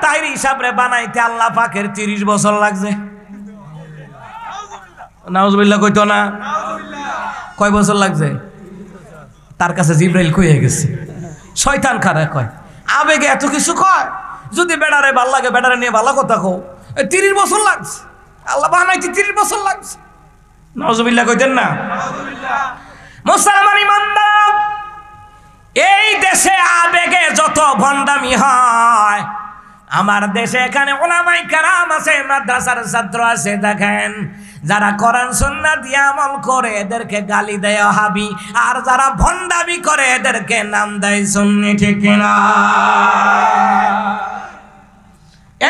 তাহিরি সাহেবরে বানাইতে আল্লাহ পাকের 30 বছর লাগছে। নাউজুবিল্লাহ কইতো না? কয় বছর লাগছে? তার কাছে জিব্রাইল কইয়া গেছে। শয়তান খারাপ কয়, আবেগে এত কিছু কয়। যদি বেড়ারে ভাল লাগে, বেড়ারে নিয়ে ভালো কথা কও, 30 বছর লাগছে। আল্লাহ বানাইতে 30 বছর লাগছে। নাউজুবিল্লাহ কইতেন না? মুসলমান ইমানদার, এই দেশে আবেগে যত ভণ্ডামি হয়, আমার দেশে এখানে উলামায়ে কেরাম আছে, মাদ্রাসার ছাত্র আছে, দেখেন যারা কোরআন সুন্নাহ দিয়ে আমল করে এদেরকে গালি দেয় ওয়াহাবি, আর যারা ভণ্ডামি করে এদেরকে নাম দেয় সুন্নি। ঠিক কিনা?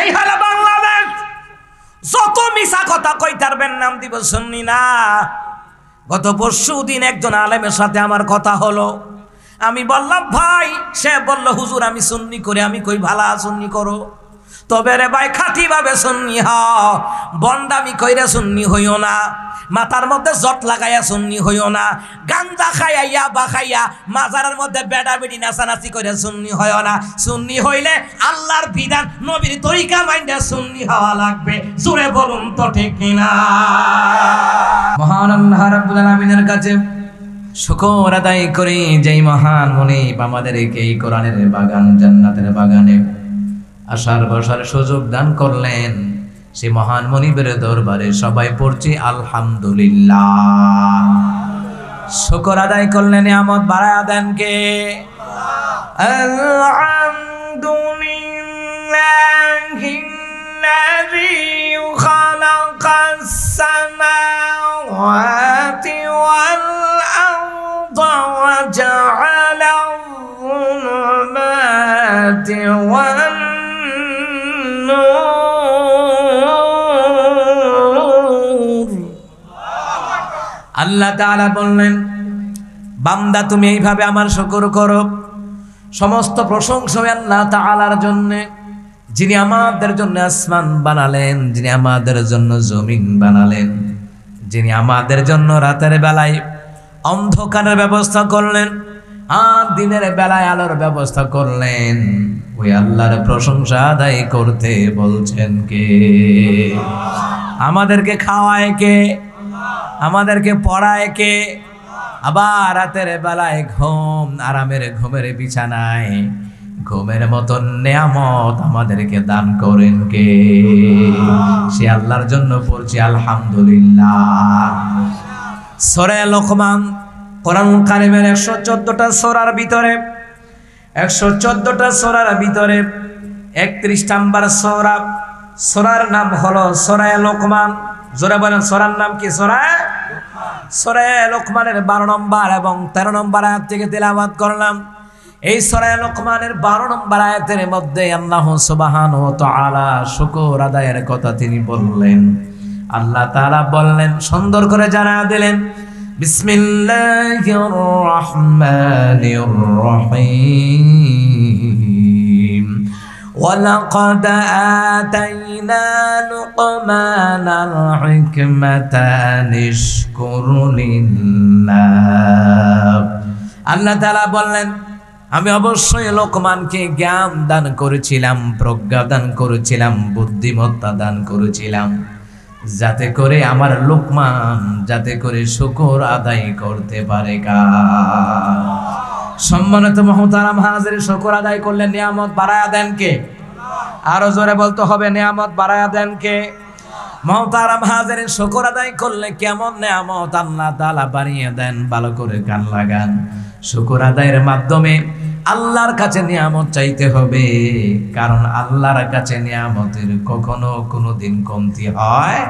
এই হলো বাংলাদেশ। যত মিছা কথা কইতারবেন নাম দিব সুন্নি না। গত পরশুদিন একজন আলেমের সাথে আমার কথা হলো, আমি বললাম ভাই, সে বলল হুজুর আমি সুন্নি করি। আমি কই ভালা সুন্নি করো, তবে রে ভাই খাঁটি ভাবে সুন্নি হও, বন্ডামি কইরা সুন্নি হইও না, মাথার মধ্যে জট লাগাইয়া সুন্নি হইও না, গাঞ্জা খাইয়া ইয়াবা খাইয়া মাজারের মধ্যে বেড়া বেড়ি নাচানাচি করে সুন্নি হইও না। সুন্নি হইলে আল্লাহর বিধান নবীর তরিকা মাইন্ডা সুন্নি হওয়া লাগবে। জোরে বলুন তো ঠিক কিনা? মহান আল্লাহ রাব্বুল আলামিনের কাছে শুকর আদায় করি, যেই মহান মুনিব আমাদেরকে এই কোরআনের বাগান, জান্নাতের বাগানে আসার বসার সুযোগ দান করলেন। সে মহান মুনিবের দরবারে সবাই পড়ছি আলহামদুলিল্লাহ। শুকর আদায় করলেন, নিয়ামত বাড়ায়া দেন কে? আলহামদুলিল্লাহিল্লাযী খালাকাস সামাওয়াতি ওয়াল আরদা ওয়া জাআলা আয-যুলুমাতি ওয়ান নূর। আল্লাহ তাআলা বললেন, বান্দা তুমি এইভাবে আমার শুকর করো। সমস্ত প্রশংসা আল্লাহ তাআলার জন্য, যিনি আমাদের জন্য আসমান বানালেন, যিনি আমাদের জন্য জমিন বানালেন, যিনি আমাদের জন্য রাতের বেলায় অন্ধকারের ব্যবস্থা করলেন আর দিনের বেলায় আলোর ব্যবস্থা করলেন। ওই আল্লাহর প্রশংসা আদায় করতে বলছেন কে? আমাদেরকে খাওয়ায় কে? আমাদেরকে পড়ায় কে? আবার রাতের বেলায় ঘুম, আরামের ঘুমের বিছানায় ঘুমের মতন নিয়ামত আমাদেরকে দান করেন কে? সে আল্লাহর জন্য পড়ছি আলহামদুলিল্লাহ। সূরা লোকমান, কোরআন কারিমের 114টা সূরার ভিতরে, 114টা সূরার ভিতরে 31 নম্বর সূরা, সূরার নাম হলো সূরা লোকমান। জোরে বলেন, সূরার নাম কি? সূরা লোকমানের 12 নম্বর এবং 13 নম্বর আয়াত থেকে তেলাওয়াত করলাম। এই সূরা লোকমানের 12 নম্বর আয়াতের মধ্যে আল্লাহ সুবহানাহু ওয়া তাআলা শুকর আদায়ের কথা তিনি বললেন। আল্লাহ তাআলা বললেন, সুন্দর করে জানায়া দিলেন, বিসমিল্লাহির রহমানির রহিম। ওয়ালাকাদ আতাইনা লুকমানাল হিকমাতা নিশকুর লিল্লাহ। আল্লাহ তাআলা বললেন, আমি অবশ্যই লোকমানকে জ্ঞান দান করেছিলাম, প্রজ্ঞা দান করেছিলাম, বুদ্ধিমত্তা দান করেছিলাম, যাতে করে আমার লোকমান যাতে করে শুকর আদায় করতে পারে। সম্মানিত মুহতারাম হাজির, শুকর আদায় করলে নিয়ামত বাড়ায়া দেন কে? আরো জোরে বলতে হবে, নিয়ামত বাড়ায়া দেন কে? মুহতারাম হাজির, শুকর আদায় করলে কেমন নিয়ামত আল্লাহ তাআলা বাড়িয়ে দেন, ভালো করে কান লাগান। শুকর আদায়ের মাধ্যমে আল্লাহর কাছে নিয়ামত চাইতে হবে, কারণ আল্লাহর কাছে নিয়ামতের কখনো কোনোদিন কমতি হয়?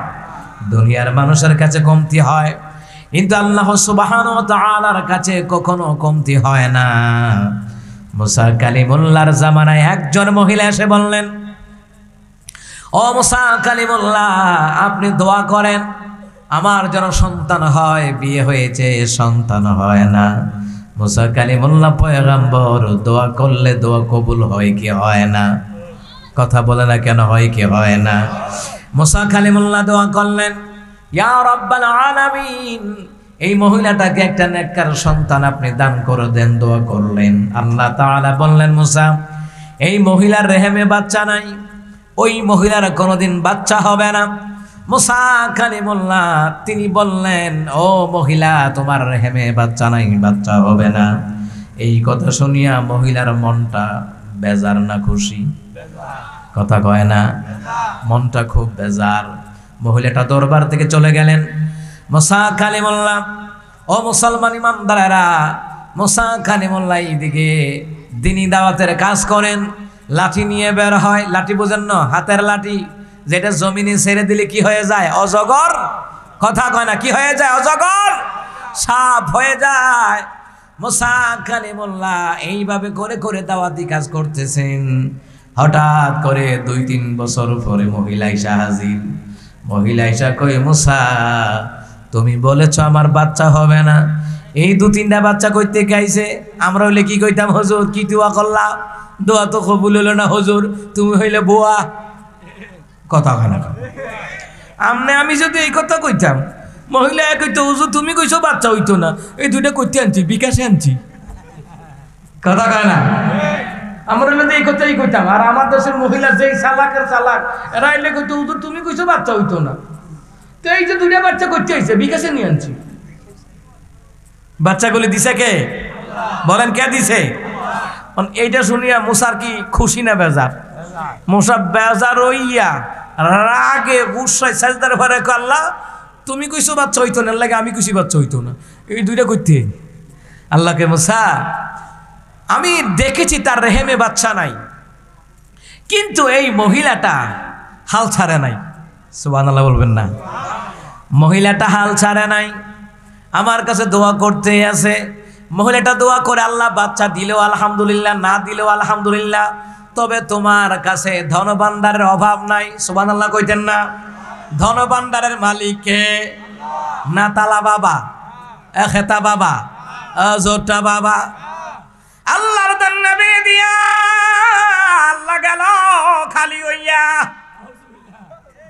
দুনিয়ার মানুষের কাছে কমতি হয়, কিন্তু আল্লাহ সুবহানাহু ওয়া তাআলার কাছে কখনো কমতি হয় না। মুসা কালিমুল্লাহর জামানায় একজন মহিলা এসে বললেন, ও মুসা কালিমুল্লাহ, আপনি দোয়া করেন আমার যেন সন্তান হয়, বিয়ে হয়েছে সন্তান হয় না। মুসা কালিমুল্লাহ পয়গম্বর, দোয়া করলে দোয়া কবুল হয় কি হয় না? কথা বলে না কেন, হয় কি হয় না? মুসা কালিমুল্লাহ দোয়া করলেন, ইয়া রাব্বাল আলামিন, এই মহিলাটাকে একটা নেককার সন্তান আপনি দান করে দেন। দোয়া করলেন, আল্লাহ তাআলা বললেন, মুসা এই মহিলার রেহেমে বাচ্চা নাই, ওই মহিলার কোনোদিন বাচ্চা হবে না। মুসা কালিমুল্লাহ তিনি বললেন, ও মহিলা, তোমার রেহেমে বাচ্চা নাই, বাচ্চা হবে না। এই কথা শুনিয়া মহিলার মনটা বেজার না খুশি? কথা কয় না, মনটা খুব বেজার। মহিলাটা দরবার থেকে চলে গেলেন। মুসা কালিমুল্লাহ, ও মুসলমান ইমানদারেরা, মুসা কালিমুল্লাহ এইদিকে দিনী দাওয়াতের কাজ করেন, লাঠি নিয়ে বের হয়। লাঠি বুঝেন না? হাতের লাঠি, যেটা জমিনে ছেড়ে দিলে কি হয়ে যায়? অজগর। কথা কয় না, কি হয়ে যায়? অজগর, সাপ হয়ে যায়। মুসা কালিমুল্লাহ এইভাবে করে করে দাওয়াতি কাজ করতেছেন। হঠাৎ করে 2-3 বছর পরে মহিলা ঈশা হাজির। মহিলা ঈশা কই, মুসা তুমি বলেছ আমার বাচ্চা হবে না, এই 2-3টা বাচ্চা কইতে গাইছে। আমরা হইলে কি কইতাম? হুজুর কি দোয়া করলা? দোয়া তো কবুল হলো না হুজুর, তুমি হইলে বুয়া। কথা হয় না? আমি যদি এই কথা কইতাম, মহিলা কইতো হুজুর তুমি কইছো বাচ্চা হইতো না, এই 2টা কইতে আনছি, বিকাশে আনছি। কথা কয় না? আমরা হইলে এই কথাই কইতাম। আর আমার দেশের মহিলা যেই চালাকের চালাক, এরা হইলে কইতো হুজুর তুমি কইছো বাচ্চা হইতো না, তো এই যে 2টা বাচ্চা করতে হয়েছে, বিকাশে নিয়ে আনছি। বাচ্চাগুলি দিছে কে? বলেন কে দিছে? এইটা শুনিয়া মুসার কি খুশি না বেজার? মুসা বেজার হইয়া রাগে গুসায় সাজদার ঘরে, আল্লাহ তুমি কইছো বাচ্চা হইতো না, লাগে আমি কইছি বাচ্চা হইতো না, এই 2টা করতে। আল্লাহকে, মুসা আমি দেখেছি তার রেহেমে বাচ্চা নাই, কিন্তু এই মহিলাটা হাল ছাড়ে নাই। সুবহানাল্লাহ বলবেন না? মহিলাটা হাল ছাড়ে নাই, আমার কাছে দোয়া করতে আছে। মহিলাটা দোয়া করে, আল্লাহ বাচ্চা দিলেও আলহামদুলিল্লাহ, না দিলেও আলহামদুলিল্লাহ, তবে তোমার কাছে ধনভাণ্ডারের অভাব নাই। সুবহানাল্লাহ কইতেন না? ধনভাণ্ডারের মালিক কে? না তালা বাবা, এখেতা বাবা, জোটা বাবা। আল্লাহর নবী দিয়া আল্লাহ গেল খালি হইয়া।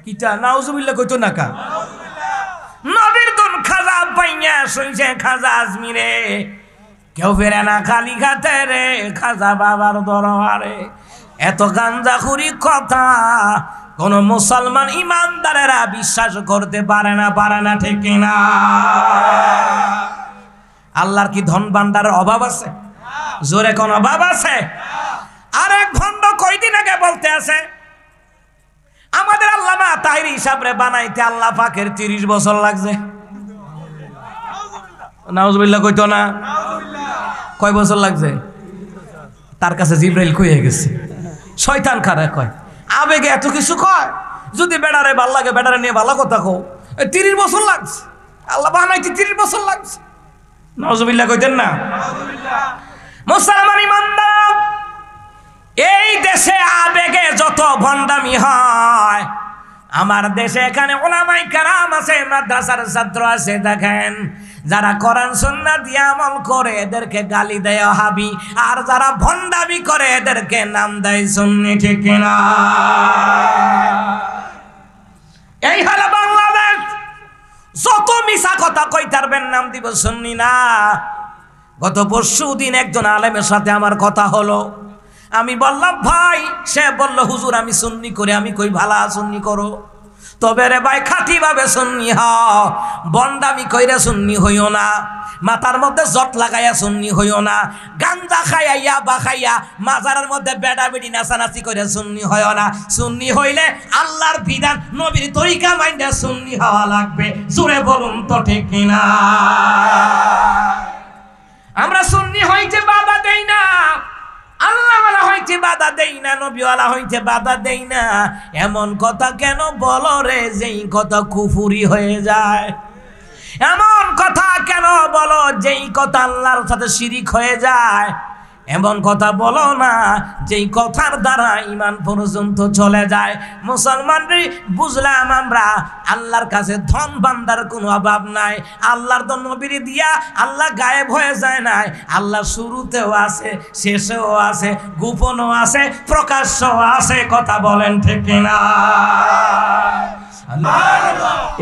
কিটা নাউজুবিল্লাহ কইতো না কা? নবীর দুন খাজা পাইয়া শুনছে খাজা আজমিরে, কেউ ফেরে না খালি খাতে রে খাজা বাবার দরবারে। এত গাঞ্জাখুরি কথা কোন মুসলমান ইমানদারেরা বিশ্বাস করতে পারে না, ঠিক কিনা? আল্লাহর কি ধন ভাণ্ডারের অভাব আছে? জোরে কোন অভাব আছে? আরেক ভণ্ড কয়দিন আগে বলতে আছে, আমাদের আল্লামা তাহিরি হিসাবে বানাইতে আল্লাহ পাকের 30 বছর লাগছে। নাউজুবিল্লাহ কইতো না? কয় বছর লাগছে? তার কাছে জিবরাইল কইয়ে গেছে। শয়তান কারে কয়? আবেগে এত কিছু কয়। যদি বেড়ারে ভাল লাগে, বেড়ারে নিয়ে ভালো কথা কও, 30 বছর লাগছে, আল্লাহ বানাইতে 30 বছর লাগছে। নাউজুবিল্লাহ কইতেন না? মুসলমান ইমানদার, এই দেশে আবেগে যত ভণ্ডামি হয়, আমার দেশে এখানে উলামায়ে কেরাম আছে, মাদ্রাসার ছাত্র আছে, দেখেন যারা কোরআন সুন্নাহ দিয়ে আমল করে এদেরকে গালি দেয় ওয়াহাবি, আর যারা ভণ্ডামি করে এদেরকে নাম দেয় সুন্নি, ঠিক কিনা? এই হলো বাংলাদেশ। যত মিছা কথা কইতারবেন নাম দিব সুন্নি না। গত পরশুদিন একজন আলেমের সাথে আমার কথা হলো, আমি বললাম ভাই, সে বলল হুজুর আমি সুন্নি করি। আমি কই ভালা সুন্নি করো, তবে রে ভাই খাঁটি ভাবে সুন্নি হও, বন্দামি কইরা সুন্নি হইও না, মাথার মধ্যে জট লাগাইয়া সুন্নি হইও না, গাঞ্জা খাইয়া ইয়াবা খাইয়া মাজারের মধ্যে বেড়া বেড়ি নাচানাচি করে সুন্নি হইও না। সুন্নি হইলে আল্লাহর বিধান নবীর তরিকা মাইন্ডে সুন্নি হওয়া লাগবে। জোরে বলুন তো ঠিক কিনা? আমরা সুন্নি হইতে বাধা দেই না, আল্লাহওয়ালা হইতে বাধা দেই না, নবীওয়ালা হইতে বাধা দেই না। এমন কথা কেন বলো রে যেই কথা কুফুরি হয়ে যায়? এমন কথা কেন বলো যেই কথা আল্লাহর সাথে শিরিক হয়ে যায়? এমন কথা বলো না যেই কথার দ্বারা ঈমান পর্যন্ত চলে যায়। মুসলমানরা বুঝলাম আমরা আল্লাহর কাছে ধন ভাণ্ডার কোনো অভাব নাই। আল্লাহর তো নবীর দিয়া আল্লাহ গায়েব হয়ে যায় নাই। আল্লাহ শুরুতেও আছে, শেষেও আছে, গোপনও আছে, প্রকাশ্যও আছে। কথা বলেন ঠিক কিনা?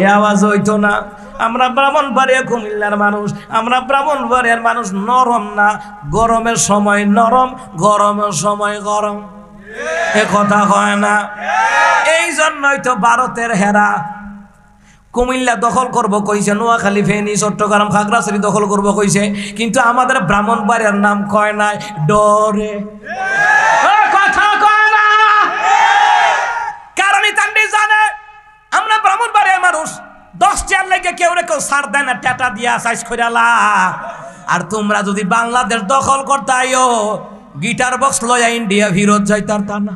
এ আওয়াজ হইতো না। আমরা ব্রাহ্মণবাড়িয়া কুমিল্লার মানুষ, আমরা ব্রাহ্মণবাড়িয়ার মানুষ নরম না। গরমের সময় নরম, গরমের সময় গরম। এ কথা হয় না। এই জন্যই তো ভারতের হেরা কুমিল্লা দখল করব কইছে, নোয়াখালী, ফেনী, চট্টগ্রাম, খাগড়াছড়ি দখল করব কইছে, কিন্তু আমাদের ব্রাহ্মণবাড়িয়ার নাম কয় নাই, ডরে কথা কয় না। কারণ ইতান্ডি জানে আমরা ব্রাহ্মণবাড়িয়ার মানুষ, 10 চেয়ার লেগে কেউ ছাড় দেয় না, টেটা দিয়া সাইজ কইরালা। আর তোমরা যদি বাংলাদেশ দখল করতে আইও, গিটার বক্স লয়া ইন্ডিয়া ফিরত যাইতার তা না।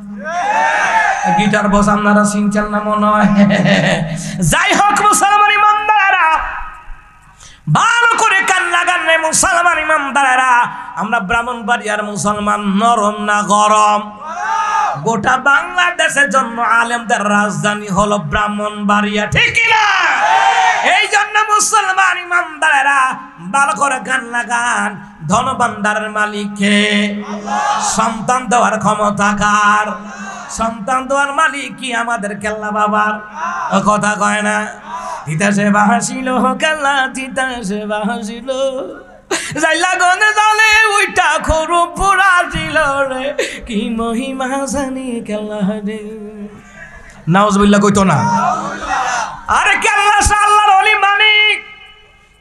গিটার বক্স আপনারা চিনছেন না মনে হয়। যাই হোক মুসলমান ইমানদারেরা, ভালো করে কান লাগান রে মুসলমান ইমানদারেরা, আমরা ব্রাহ্মণবাড়িয়ার মুসলমান নরম না গরম? গোটা বাংলাদেশের জন্য আলেমদের রাজধানী হলো ব্রাহ্মণবাড়িয়া, ঠিক না? এই জন্য মুসলমান ইমানদারেরা ভালো করে গান লাগান, ধনভান্ডারের মালিককে, সন্তান দেওয়ার ক্ষমতা কার? সন্তান দেওয়ার মালিক কি আমাদের কেল্লা বাবার? কথা কয় না। তিতাসে বাহাসিল কেল্লা, তিতাসে বাহাসিল, যাইলা গনে জালে ওইটা খরু পুরা ছিল রে, কি মহিমা জানি কেল্লা রে। নাউজুবিল্লাহ কইতো না? আরে কেল্লা আল্লাহর ওলি মালিক,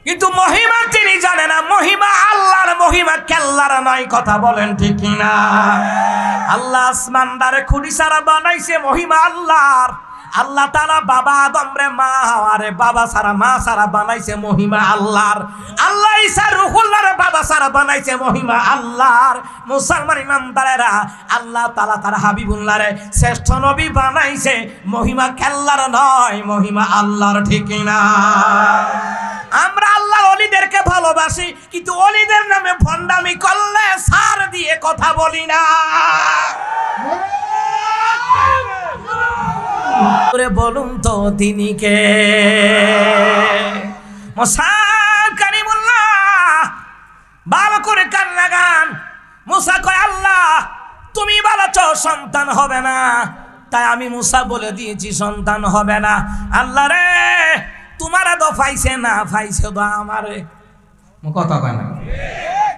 কিন্তু মহিমা তিনি জানে না। মহিমা আল্লাহর, মহিমা কেল্লার নয়, কথা বলেন ঠিক না? আল্লাহ আসমানদারে খুঁড়ি সারা বানাইছে, মহিমা আল্লাহর। আল্লাহ তাআলা বাবা আদম রে মা হাওয়ারে বাবা সারা মা সারা বানাইছে, মহিমা আল্লাহর। আল্লাহ ঈসা রূহুল্লাহ রে বাবা সারা বানাইছে, মহিমা আল্লাহর। মুসলমান ইমানদারেরা, আল্লাহ তাআলা তার হাবিবুল্লাহ রে শ্রেষ্ঠ নবী বানাইছে, মহিমা কেল্লার নয়, মহিমা আল্লাহর, ঠিক না? আমরা আল্লাহর ওলিদেরকে ভালোবাসি, কিন্তু ওলিদের নামে ভণ্ডামি করলে সার দিয়ে কথা বলি না। বলুন তো তিনি কে? মুসা কালিমুল্লাহ, ভালো করে কান লাগান। মুসা কয়, আল্লাহ তুমি বলেছ সন্তান হবে না, তাই আমি মুসা বলে দিয়েছি সন্তান হবে না। আল্লাহ রে, তোমারা তো পাইছে না, পাইছে তো আমারে। কথা কয় না?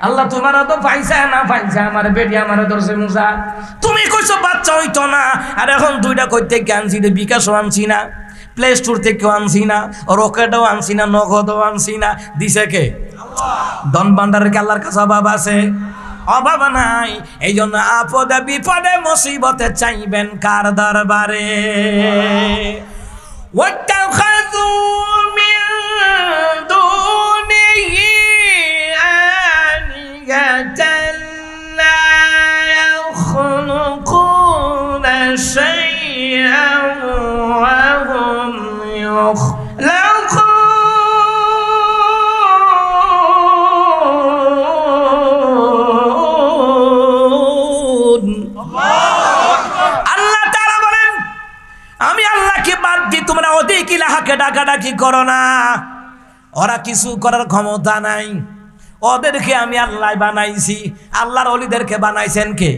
আল্লাহ তোমারা তো পাইছে না, পাইছে আমার বেটি আমারে ধরছে। মুসা তুমি কইছো বাচ্চা হইতো না, আর এখন দুইটা কই থেকে আনছি, বিকাশও আনছি না, প্লে স্টোর থেকেও আনছি না, রকেটও আনছি না, নগদও আনছি না, দিছে কে? ধন ভান্ডারের কি আল্লাহর কাছে অভাব আছে? অভাব নাই। এই জন্য আপদে বিপদে মুসিবতে চাইবেন কার দরবারে? ওয়াত্তাখাযু মিন দুনিহি আলিহাতান লা ইয়াখলুকুনা শাইআন ওয়া হুম ইখলাকুন। আল্লাহ তাআলা বলেন, আমি আল্লাহকে বাদ দিয়ে তোমরা ওদের ইলাহাকে ডাকাডাকি করো না। ওরা কিছু করার ক্ষমতা নাই, ওদেরকে আমি আল্লাহ বানাইছি। আল্লাহর ওলিদেরকে বানাইছেন কে?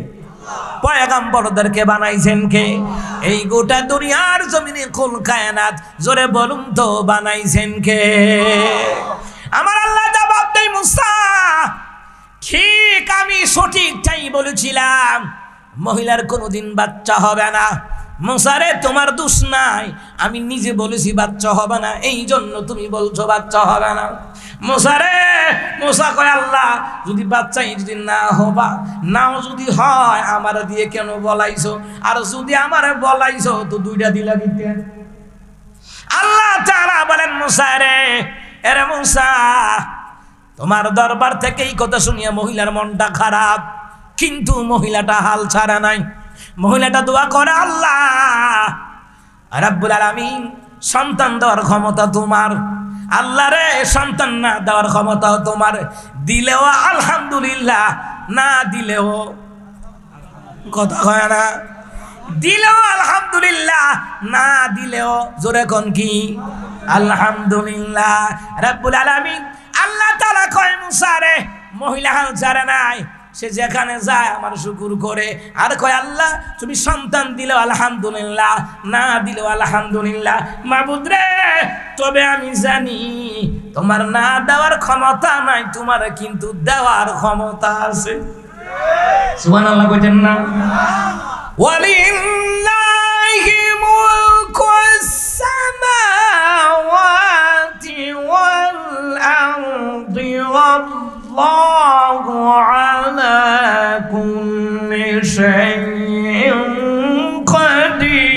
পয়গম্বরদেরকে বানাইছেন কে? এই গোটা দুনিয়ার জমিনে কুল কায়নাত, জোরে বলুন তো বানাইছেন কে? আমার আল্লাহ জবাব দেয়, মুসা ঠিক আমি সঠিকটাই বলেছিলাম, মহিলার কোনোদিন বাচ্চা হবে না। মুসা রে, তোমার দোষ নাই, আমি নিজে বলেছি বাচ্চা হবে না, এই জন্য তুমি বলছো বাচ্চা হবে না। মুসা রে, মুসা কয়, আল্লাহ যদি বাচ্চাই যদি না হবা, নাও যদি হয় আমার দিয়ে কেন বলাইছো? আর যদি আমারে বলাইছো তো দুইটা দিলা দিতে। আল্লাহ তাআলা বলেন, মুসা রে, এরে মুসা, তোমার দরবার থেকে এই কথা শুনিয়া মহিলার মনটা খারাপ, কিন্তু মহিলাটা হাল ছাড়া নাই। মহিলাটা দোয়া করে, আল্লাহ রাব্বুল আলামিন সন্তান দেওয়ার ক্ষমতা তোমার। আল্লাহ রে, সন্তান না দেওয়ার ক্ষমতাও তোমার। দিলেও আলহামদুলিল্লাহ, না দিলেও, কথা হয় না? দিলেও আলহামদুলিল্লাহ, না দিলেও জোরে কোন কি আলহামদুলিল্লাহ। রাব্বুল আলামিন আল্লাহ তাআলা কয়, মুসা রে, মহিলা হাল ছাড়ে নাই, সে যেখানে যায় আমার শুকুর করে। আর কয়, আল্লাহ তুমি সন্তান দিলেও আলহামদুলিল্লাহ, না দিলেও আলহামদুলিল্লাহ। মাবুদ রে, তবে আমি জানি তোমার না দেওয়ার ক্ষমতা নাই, তোমার কিন্তু দেওয়ার ক্ষমতা আছে। সুবহানাল্লাহ কইতেন না? ওয়ালিল্লাহি মুলকুস সামাওয়াতি ওয়াল আরদি ওয়াল্লাহু আলা কুল্লি শাইইন কাদির।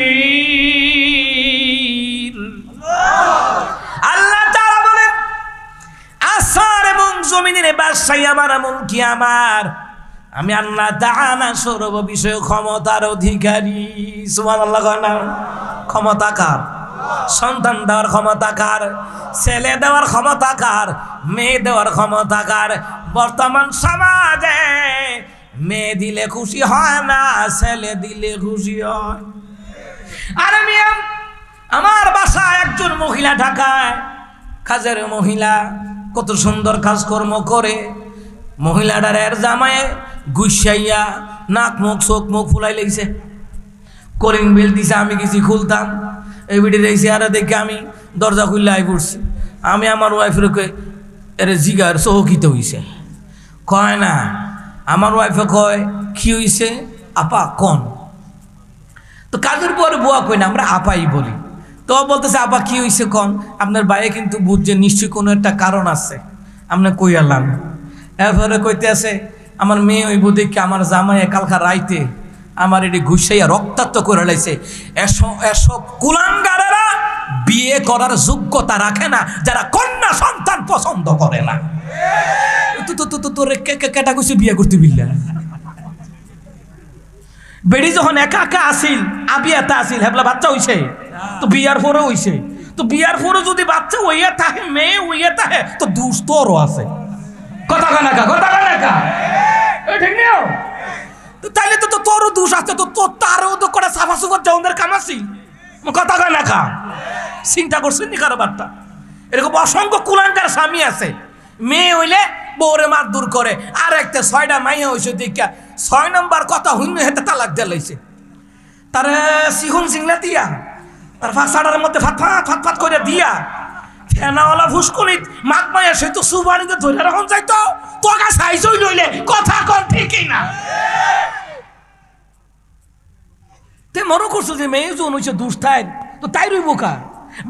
আল্লাহ তাআলা বলেন আসমান এবং জমিনের বাদশাহী আমার, এমনকি আমার, আমি আল্লাহ তাআলা সর্ব বিষয়ে ক্ষমতার অধিকারী। সুবহানাল্লাহ। ক্ষমতা কার? সন্তান দেওয়ার ক্ষমতা কার? ছেলে দেওয়ার ক্ষমতা কার? মেয়ে দেওয়ার ক্ষমতা কার? বর্তমান সমাজে মেয়ে দিলে খুশি হয় না, ছেলে দিলে খুশি হয়। আর আমি আমার বাসায় একজন মহিলা ঢাকায়, কাজের মহিলা, কত সুন্দর কাজকর্ম করে। মহিলাটার এর জামায়ে গুসাইয়া নাক মুখ চোখ মুখ ফুলাই লেগেছে। কলিং বেল দিছে, আমি কিছু খুলতাম, এই বিটি রয়েছে। আর দেখে আমি দরজা খুললে আই পড়ছি। আমি আমার ওয়াইফের এর জিগার চৌকিতে হইছে। কয় না, আমার ওয়াইফে কয় কি হইছে আপা কন। তো কাজের পরে বুয়া কই না, আমরা আপাই বলি। তো বলতেছে আপা কি হইছে কন। আপনার বাইরে কিন্তু বুঝছে নিশ্চয়ই কোনো একটা কারণ আছে, আপনি কই আলাম। এরপরে কইতে আছে আমার মেয়ে ওই বুধে কি আমার জামাই কালকা রাইতে আমার এটি ঘুষাইয়া রক্তাক্ত করে লাইছে। এসব কুলাঙ্গারেরা বিয়ে করার যোগ্যতা রাখে না, যারা কন্যা সন্তান পছন্দ করে না। তোরে কেটা কইছে বিয়ে করতে বিল্লা। বেড়ি যখন একা একা আসিল, আবিয়াতা আসিল, হেবলা বাচ্চা হইছে, তো বিয়ার পরে হইছে। তো বিয়ার পরে যদি বাচ্চা হইয়া থাকে, মেয়ে হইয়া থাকে, তো দুস্তরও আছে। কথা কানাকা, কথা কানাকা, ঠিক নিও। তো তাইলে তো তোরও দোষ আছে, তো তোর তারও তো করে সাফা সুফার জওয়ানদের কাম আছে। কথা কানাকা, চিন্তা করছেন নি কারবারটা? এরকম অসংখ্য কুলাঙ্গার স্বামী আছে, মেয়ে হইলে বউরে মার দূর করে। আর একটা 6টা মাইয়া হইছে দেখা 6 নম্বর কথা হইন হেতে তালাক দিয়ে লাইছে। তারে সিহুন সিংলা দিয়া, তার ফাঁসাটার মধ্যে ফাত ফাত করে দিয়া, ফেনাওয়ালা ফুসকুনিত মাত মাইয়া সে তো সুবানিতে ধরে রাখুন যাইতো। তোকে সাইজই লইলে কথা কন ঠিকই না। তে মনে করছো যে মেয়ে যখন হইছে দুষ্টাইন, তো তাই রইব কা।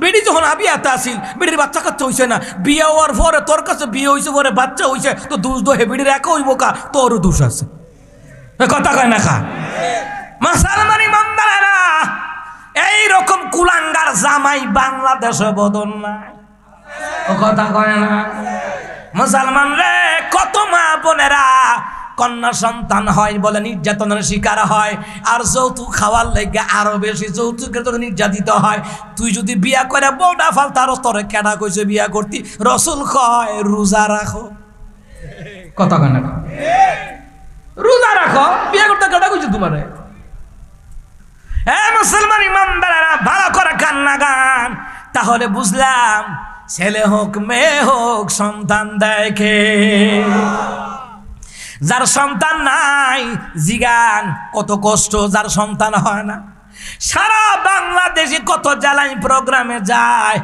বেড়ি যখন আবিয়াতে আসিল, বেড়ির বাচ্চা কাচ্চা হইছে না, বিয়ে হওয়ার পরে তোর কাছে বিয়ে হইছে, পরে বাচ্চা হইছে, তো দোষ দোহে বেড়ির একা হইব কা, তোরও দোষ আছে। কথা কয় না খা। মুসলমান ইমানদারেরা, এইরকম কুলাঙ্গার জামাই বাংলাদেশে বদল নাই। কথা কয় না। মুসলমান রে, কত মা বোনেরা কন্যা সন্তান হয় বলে নির্যাতনের শিকার হয়, আর যৌতুক খাওয়ার লেগে আরো বেশি যৌতুকের জন্য নির্যাতিত হয়। তুই যদি বিয়া করে বউটা ফাল, তার তোরে কেডা কইছে বিয়া করতি? রসুল কয় রোজা রাখো। কথা কয় না, রোজা রাখো, বিয়া করতে কেডা কইছে তোমারে? হ্যাঁ মুসলমান ইমানদারেরা, ভালো করে কান্না গান, তাহলে বুঝলাম ছেলে হোক মেয়ে হোক সন্তান দেখে। যার সন্তান নাই জিগান কত কষ্ট, যার সন্তান হয় না। সারা বাংলাদেশে কত জ্বালাই প্রোগ্রামে যায়,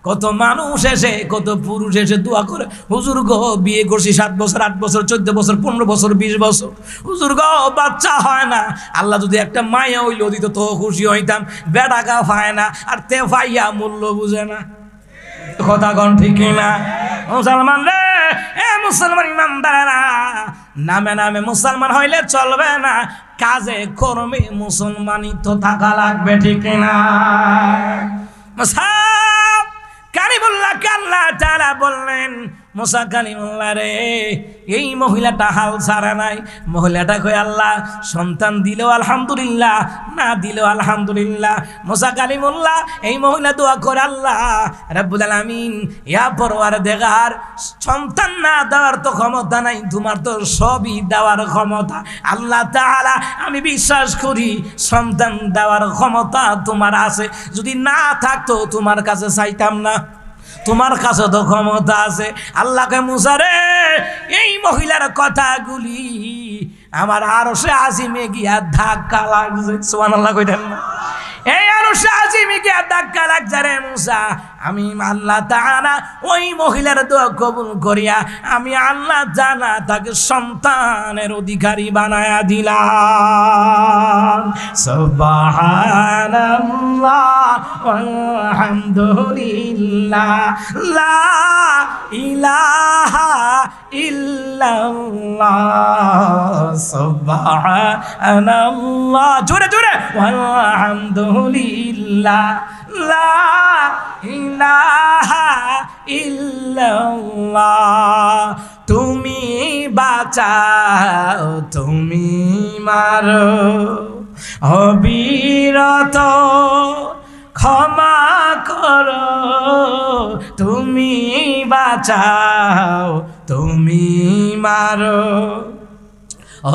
কত মানুষ এসে, কত পুরুষ এসে দোয়া করে, হুজুর গো বিয়ে করছি 7 বছর 8 বছর 14 বছর 15 বছর 20 বছর, হুজুর গো বাচ্চা হয় না। আল্লাহ যদি একটা মায়া হইল দিত তো খুশি হইতাম। বেড়াকা পায় না, আর তে ভাইয়া মূল্য বুঝে না। কথা কন ঠিক না মুসলমান রে? এ মুসলমান ইমানদারেরা, নামে নামে মুসলমান হইলে চলবে না, কাজে কর্মে মুসলমানই তো থাকা লাগবে, ঠিক না? কালিমুল্লাহকে আল্লাহ তাআলা বললেন, মুসা কালিমুল্লাহ রে, এই মহিলাটা হাল ছাড়া নাই। মহিলাটা কই আল্লাহ সন্তান দিলেও আলহামদুলিল্লাহ, না দিলেও আলহামদুলিল্লাহ। মুসা কালিমুল্লাহ এই মহিলা দোয়া করে, আল্লাহ রাব্বুল আলামিন, ইয়া পরওয়ারদিগার, সন্তান না দেওয়ার তো ক্ষমতা নাই, তোমার তো সবই দেওয়ার ক্ষমতা। আল্লাহ তাআলা আমি বিশ্বাস করি সন্তান দেওয়ার ক্ষমতা তোমার আছে, যদি না থাকতো তোমার কাছে চাইতাম না, তোমার কাছে তো ক্ষমতা আছে। আল্লাহকে মুসা রে, এই মহিলার কথাগুলি আমার আরশে আজিমে গিয়া ধাক্কা লাগছে। সুবহানাল্লাহ কইতেন না? এই আরশে মুসা আজিমিকে ধাক্কা লাগছে, রে মুসা আমি আল্লাহ তাআলা ওই মহিলার দোয়া কবুল করিয়া আমি আল্লাহ তাআলা তাকে সন্তানের অধিকারী বানায়া দিলাম। সুবহানাল্লাহ আলহামদুলিল্লাহ লা ইলাহা ইল্লাল্লাহ সুবহানাল্লাহ জোরে জোরে আলহামদুলিল্লাহ লা ইলাহা ইল্লাল্লাহ। তুমি বাঁচাও তুমি মারো অবিরত ক্ষমা করো, তুমি বাঁচাও তুমি মারো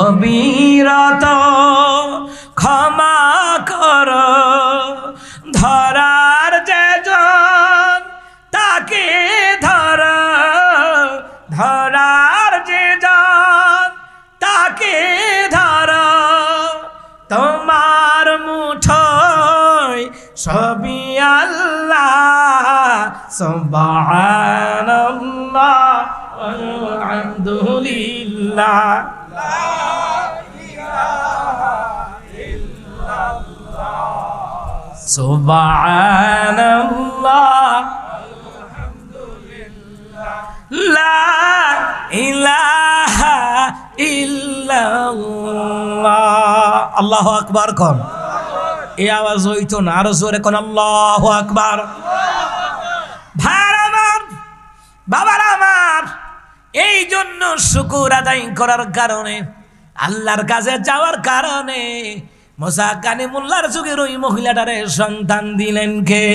অবিরত ক্ষমা করো। ধরার যেজন তাকে ধরো, ধরার যেজন তাকে ধরো, তোমার মুঠোয় সবই আল্লাহ। সুবহানাল্লাহ আলহামদুলিল্লাহ সুবহানাল্লাহ লা ইলাহা ইল্লাল্লাহ। আল্লাহু আকবার কোন, এই আওয়াজ হইতো না, আরো জোরে কোন আল্লাহু আকবার। ভাইরা আমার, বাবারা আমার, এই জন্য শুকর আদায় করার কারণে, আল্লাহর কাছে যাওয়ার কারণে মুসা কালিমুল্লাহর যুগের ওই মহিলাটারে সন্তান দিলেন কে?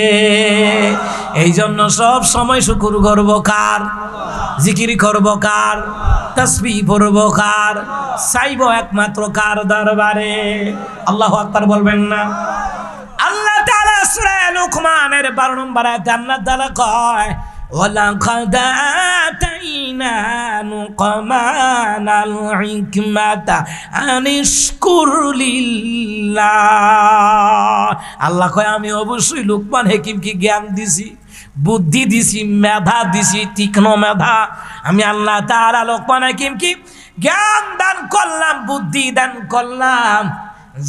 এই জন্য সব সময় শুকর করব কার, জিকির করব কার, তাসবিহ পড়ব কার, চাইব একমাত্র কার দরবারে? আল্লাহু আকবার বলবেন না? আল্লাহ তাআলা সূরা লুকমানের 12 নম্বর আয়াতে আল্লাহ তাআলা কয় ওয়ালাকাদ আতাইনা লুকমানাল হিকমাতা আনিশকুর লিল্লাহ। আল্লাহ কয় আমি অবশ্যই লুকমান হাকিমকে জ্ঞান দিছি, বুদ্ধি দিছি, মেধা দিছি, তীক্ষ্ণ মেধা। আমি আল্লাহ তাআলা লুকমান হাকিমকে জ্ঞান দান করলাম, বুদ্ধি দান করলাম,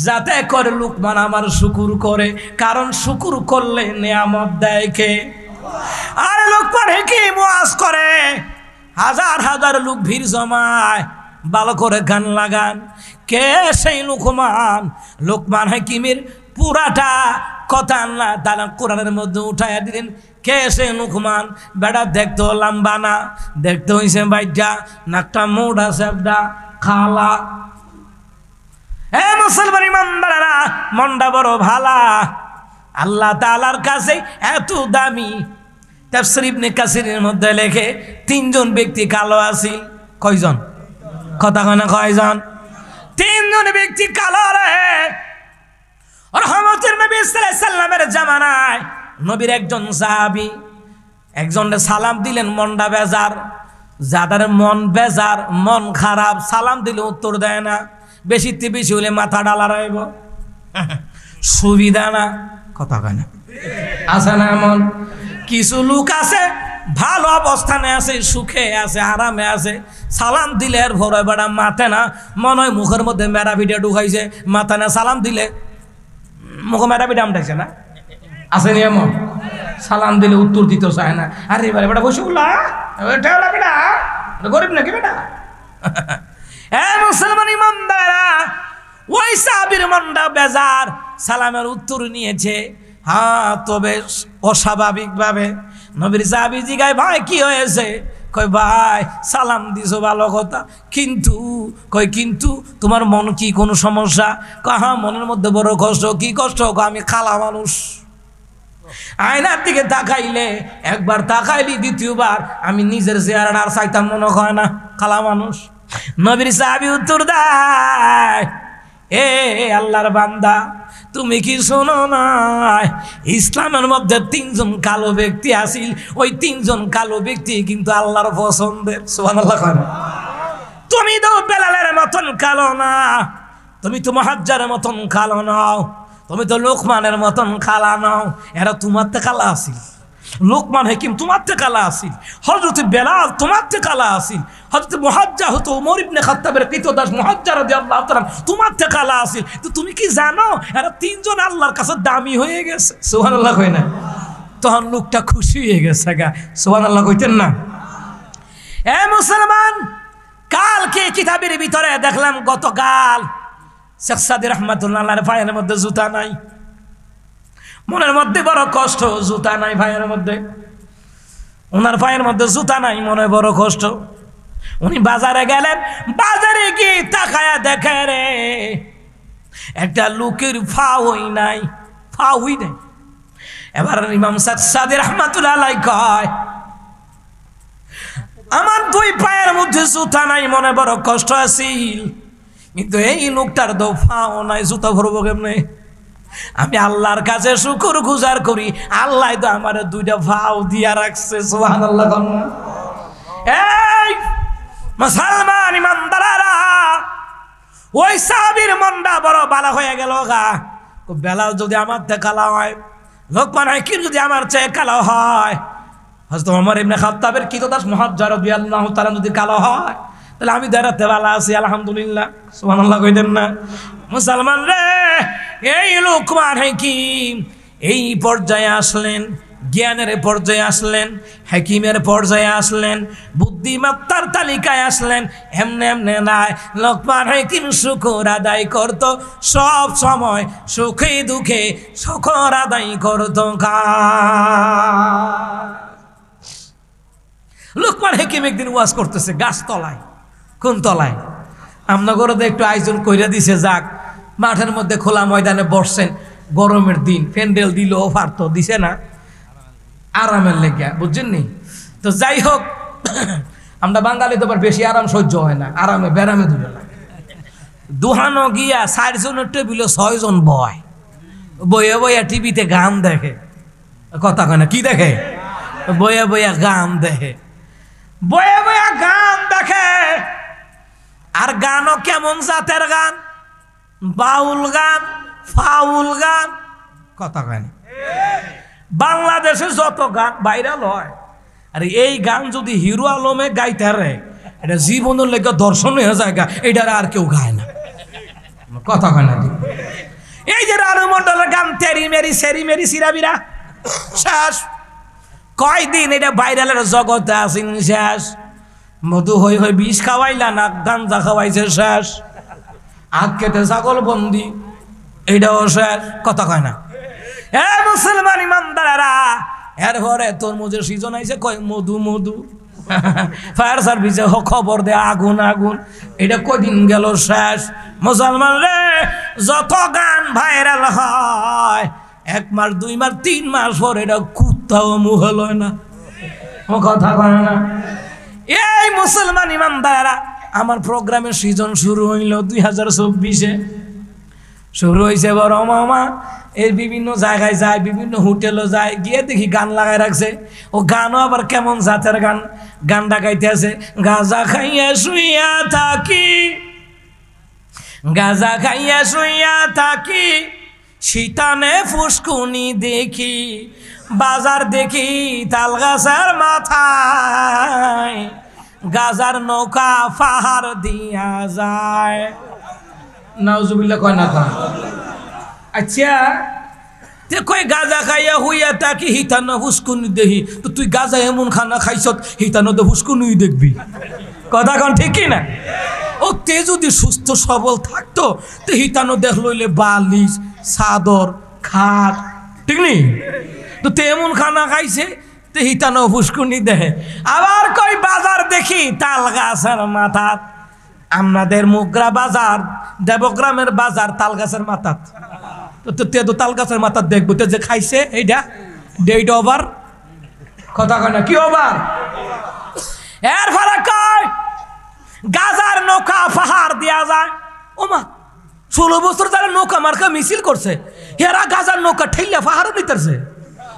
যাতে করে লুকমান আমার শুকুর করে। কারণ শুকুর করলে নিয়ামত দেয় কে? আর লুকমান হাকিম ওয়াজ করে, হাজার হাজার লোক ভিড় জমায়, ভালো করে গান লাগান। কে সেই লুকমান? লুকমান হাকিমের পুরাটা কথা আল্লাহ তাআলা কোরআনের মধ্যে উঠাইয়া দিলেন। কে সেই লুকমান? বেটা দেখতে লম্বা না, দেখতে হইছে বাইটা, নাকটা মোটা সেবডা খালা। এ মুসলমান ইমানদারেরা, মনটা বড় ভালা, আল্লাহ তাআলার কাছে এত দামি। তাফসীর ইবনে কাসিরের মধ্যে লেখে 3 জন ব্যক্তি কালো আছিল। কয়জন? কথা কয় না কয়জন? 3 জন ব্যক্তি কালো রে। রহমতের নবী সাল্লাল্লাহু আলাইহি সাল্লামের জামানায় নবীর একজন সাহাবী একজনকে সালাম দিলেন, মনটা বেজার। যাদের মন বেজার, মন খারাপ, সালাম দিলে উত্তর দেয় না, বেশি বেশি হলে মাথা ডালা রইব, সুবিধা না। কথা কয় না? আছে না এমন কিছু লোক? আছে ভালো অবস্থানে আছে, সুখে আছে, আরামে আছে, সালাম দিলে এর ভরে বেড়া মাথে না, মনে হয় মুখের মধ্যে মেরা ভিডিও ঢুকাইছে, মাথা না, সালাম দিলে মুখে মেরা ভিডিও আমটাইছে না? আছে নি এমন? সালাম দিলে উত্তর দিতে চায় না। আরে এবারে বেটা বসে উল্লা বেটা, গরিব নাকি বেটা? মুসলমান ইমানদারা, ওই সাহাবীর মনটা বেজার, সালামের উত্তর নিয়েছে। হ্যাঁ, তবে অস্বাভাবিক ভাবে নবীর সাহাবী জিগায়, ভাই কি হয়েছে? কয় ভাই সালাম দিছো ভালো কথা, কিন্তু কয় কিন্তু তোমার মন কি কোনো সমস্যা? কয় হ্যাঁ, মনের মধ্যে বড় কষ্ট। কি কষ্ট? আমি খালা মানুষ, আয়নার দিকে তাকাইলে একবার তাকাইলি, দ্বিতীয়বার আমি নিজের চেহারাটা আর চাইতাম মনে হয় না, খালা মানুষ। নবীর সাহাবী উত্তর দেয়, এ আল্লাহর বান্দা, তুমি কি শোনো না? ইসলামের মধ্যে 3 জন কালো ব্যক্তি আছিল, ওই 3 জন কালো ব্যক্তি কিন্তু আল্লাহর পছন্দের। সুবহানাল্লাহ। তুমি তো বেলালের মতন কালো না, তুমি তো মুহাজ্জারের মতন কালো নাও, তুমি তো লোকমানের মতন খালা নাও, এরা তোমার তে খালা আসিল। লোকমান হাকিম তোমার তে কালা আসিল, হযরত বেলাল তোমার তে কালা আসিল, হযরত মুহাজ্জা হতো ওমর ইবনে খাত্তাবের কৃতদাস মুহাজ্জা রাদিয়াল্লাহু তাআলা তোমার তে কালা আসিল। তো তুমি কি জানো এরা তিনজন আল্লাহর কাছে দামি হয়ে গেছে? সুবহানাল্লাহ কই না? তখন লোকটা খুশি হয়ে গেছে গা, সুবহানাল্লাহ কইতেন না? এ মুসলমান, কালকে কিতাবের ভিতরে দেখলাম গতকাল শেখ সাদি রহমাতুল্লাহ আলাইহির পায়ের মধ্যে জুতা নাই। মনের মধ্যে বড় কষ্ট, জুতা নাই ভাইয়ের মধ্যে, ওনার পায়ের মধ্যে জুতা নাই, মনে বড় কষ্ট। উনি বাজারে গেলেন, বাজারে গিয়ে তাকায়া দেখে রে একটা লোকের ফাওই নাই, ফাওই নাই। এবার ইমাম শেখ সাদি রহমাতুল্লাহ আলাইহি কয়, আমার দুই পায়ের মধ্যে জুতা নাই, মনে বড় কষ্ট আছিল, কিন্তু এই লোকটার তো ফাও নাই, জুতা ভরবো কেমনে? আমি আল্লাহর কাছে শুকর গুজার করি, আল্লাহ তো আমার দুইটা ভাও দিয়া রাখছে। সুবহানাল্লাহ। এই মুসলমান ইমানদাররা, ওই সাহাবীর মনটা বড় ভালো হয়ে গেল গা। বেলাল যদি আমার চেয়ে কালো হয়, লোকমান হাকিম যদি আমার চেয়ে কালো হয়, হযরত ওমর ইবনে খাত্তাবের কৃতদাস মুহাজ্জা রাদিয়াল্লাহু তাআলা যদি কালো হয়, তাহলে আমি দাঁড়াতে ভালো আছি, আলহামদুলিল্লাহ। সুবহানাল্লাহ কইতেন না? মুসলমান রে, এই লোকমান হাকিম এই পর্যায়ে আসলেন, জ্ঞানের পর্যায়ে আসলেন, হাকিমের পর্যায়ে আসলেন, বুদ্ধিমত্তার তালিকায় আসলেন। এমনে এমনে নাই, লোকমান হাকিম শুকর আদায় করত সব সময়, সুখে দুঃখে শুকর আদায় করত। লোকমান হাকিম একদিন ওয়াজ করতেছে গাছতলায়। কোন তলায়? আমনগরে তো একটু আয়োজন কইরা দিছে, যাক মাঠের মধ্যে খোলা ময়দানে বসছেন, গরমের দিন, প্যান্ডেল দিল অফার তো দিছে না, আরামের লেগে, বুঝছেন নি? তো যাই হোক, আমরা বাঙালি তো আবার বেশি আরাম সহ্য হয় না, আরামে বেরামে দুটো লাগে। দুহানো গিয়া 4 জনের টেবিলে 6 জন বয়, বইয়া বইয়া টিভিতে গান দেখে। কথা কয় না? কি দেখে? বইয়া বইয়া গান দেখে, বইয়া বইয়া গান দেখে। আর গানও কেমন জাতের গান? বাউল গান, ফাউল গান। কথা কয় না? বাংলাদেশে যত গান ভাইরাল হয়, আর এই গান যদি হিরো আলমে গাইতে রে, এটা জীবনের লেগে দর্শন হয়ে যায়, এটার আর কেউ গায় না। কথা কয় না? এই যে রানু মন্ডলের গান তেরি মেরি সেরি মেরি সিরাবিরা, শেষ। কয়দিন এটা ভাইরালের জগতে আসেন, শেষ। মধু হই হই বিষ খাওয়াইলা না, গাঞ্জা খাওয়াইছে, শেষ। আগ কেটে ছাগল বন্দি, এইটাও শেষ। কথা কয় না? এ মুসলমান ইমানদারেরা, এরপরে তরমুজের সিজন আইছে, কয় মধু মধু। ফায়ার সার্ভিসে খবর দে আগুন আগুন, এটা কদিন গেল, শেষ। মুসলমান রে, যত গান ভাইরাল হয়, 1 মাস 2 মাস 3 মাস পর এটা কুত্তাও মুহে লয় না। ও কথা কয় না? এই মুসলমান ইমানদারেরা, আমার প্রোগ্রামের সিজন শুরু হইল 2024-এ, শুরু হয়েছে বড় মামা। এর বিভিন্ন জায়গায় যায়, বিভিন্ন হোটেলও যায়, গিয়ে দেখি গান লাগাই রাখছে। ও গানও আবার কেমন জাতের গান, গানটা গাইতে আছে, গাঁজা খাইয়া শুইয়া থাকি, গাঁজা খাইয়া শুইয়া থাকি, শীতানে ফুসকুনি দেখি, বাজার দেখি তাল গাছের মাথায়, গাজার নৌকা পাহাড় দিয়া যায়। নাউজুবিল্লাহ কয় না? কয়। আচ্ছা, তে কই গাজা খাইয়া হুইয়া তাকি হিতানো ফুসকুনি দেখি, তো তুই গাজা এমন খানা খাইছত, হিতানো তো ফুসকুনি দেখবি। কথা কন ঠিক কি না? ও তে যদি সুস্থ সবল থাকতো, তো হিতানো দেখ লইলে বালিশ, চাদর, খাট, ঠিক নি? তো তেমন খানা খাইছে, তো হিতানো ফুসকুনি দেখে। আবার কই বাজার দেখি তাল গাছের মাথাত। আমাদের মুগরা বাজার, দেবগ্রামের বাজার তাল গাছের মাথাত। তো তে তো তাল গাছের মাথাত দেখবো, তো যে খাইছে এইটা ডেট ওভার। কথা কয় না? কি ওভার? এর ফলে কয় গাজার নৌকা পাহাড় দিয়া যায়। ও মা, 16 বছর যারা নৌকা মার্কা মিছিল করছে, হেরা গাজার নৌকা ঠেইলা পাহাড়ও নিতেছে।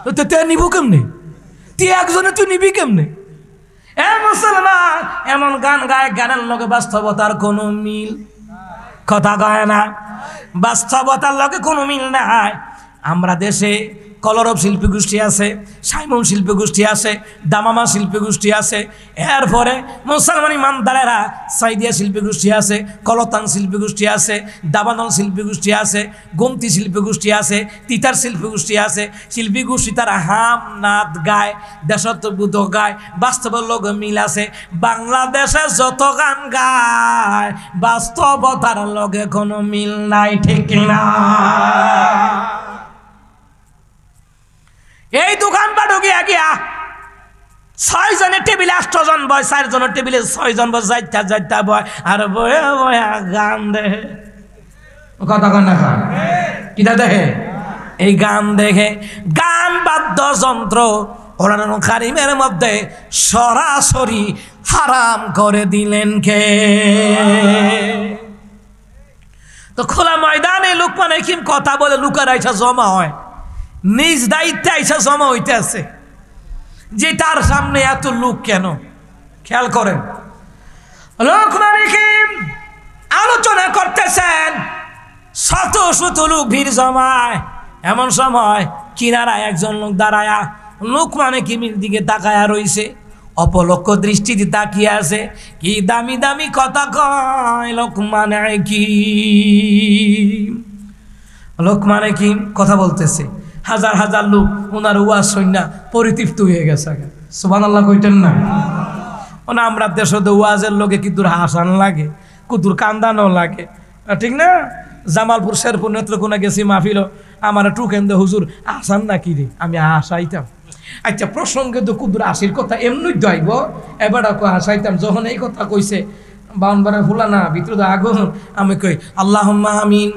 তো তে নিব কেমনে? তুই একজনে তুই নিবি কেমনে? এ মুসলমান, এমন গান গায়, গানের লগে বাস্তবতার কোনো মিল। কথা কয় না? বাস্তবতার লগে কোনো মিল নাই। আমরা দেশে কলরব শিল্পী গোষ্ঠী আছে, সাইমন শিল্পী গোষ্ঠী আছে, দামামা শিল্পী গোষ্ঠী আছে, এরপরে মুসলমান ইমানদারেরা সাইদিয়া শিল্পী গোষ্ঠী আছে, কলতান শিল্পী গোষ্ঠী আছে, দাবানল শিল্পী গোষ্ঠী আছে, গোমতি শিল্পী গোষ্ঠী আছে, তিতার শিল্পী গোষ্ঠী আছে। শিল্পী গোষ্ঠী তারা হাম নাদ গায়, দেশাত্মবোধ গায়, বাস্তবের লোক মিল আছে। বাংলাদেশে যত গান গায় বাস্তবতার লগে কোনো মিল নাই, ঠিক না? এই দোকানপাট গিয়া গিয়া 6 জনের টেবিলে 8 জন বয়, 4 জনের টেবিলে 6 জন বয়, 4টা বয়, আর বয়া বয়া গান দেখে। কথা কন না কিটা দেখে? এই গান দেখে। গান বাদ্যযন্ত্র কোরআন কারীমের মধ্যে সরাসরি হারাম করে দিলেন কে? তো খোলা ময়দানে লোকমান হাকিম কথা বলে লুকার আইসা জমা হয়, নিজ দায়িত্বে আইসা জমা হইতে আছে যে তার সামনে এত লোক কেন? খেয়াল করেন, লোকমান হাকিম আলোচনা করতেছেন, শত শত লোক ভিড় জমায়। এমন সময় কিনারায় একজন লোক দাঁড়ায়া লোকমান হাকিমের দিকে তাকায়া রইছে, অপলক্ষ দৃষ্টিতে তাকিয়ে আছে। কি দামি দামি কথা কয় লোকমান হাকিম। লোকমান হাকিম কথা বলতেছে, হাজার হাজার লোক ওনার ওয়াজ শুনা পরিতৃপ্ত হয়ে গেছে। সুবহানাল্লাহ কইতেন না? ওনা আমরা দেশ ওয়াজের লোকে কিদুর হাসান লাগে, কুদুর কান্দানো লাগে, ঠিক না? জামালপুর শেরপুর নেত্রকোনা গেছি মাহফিল, আমার টুকেন দে হুজুর হাসান না কি রে? আমি হাসাইতাম। আচ্ছা, প্রসঙ্গে তো কুদুর আসির কথা এমনি দাইব, এবার হাসাইতাম। যখন এই কথা কইছে বাউনবারে ফুলা না ভিতরে আগুন, আমি কই আল্লাহুম্মা আমিন।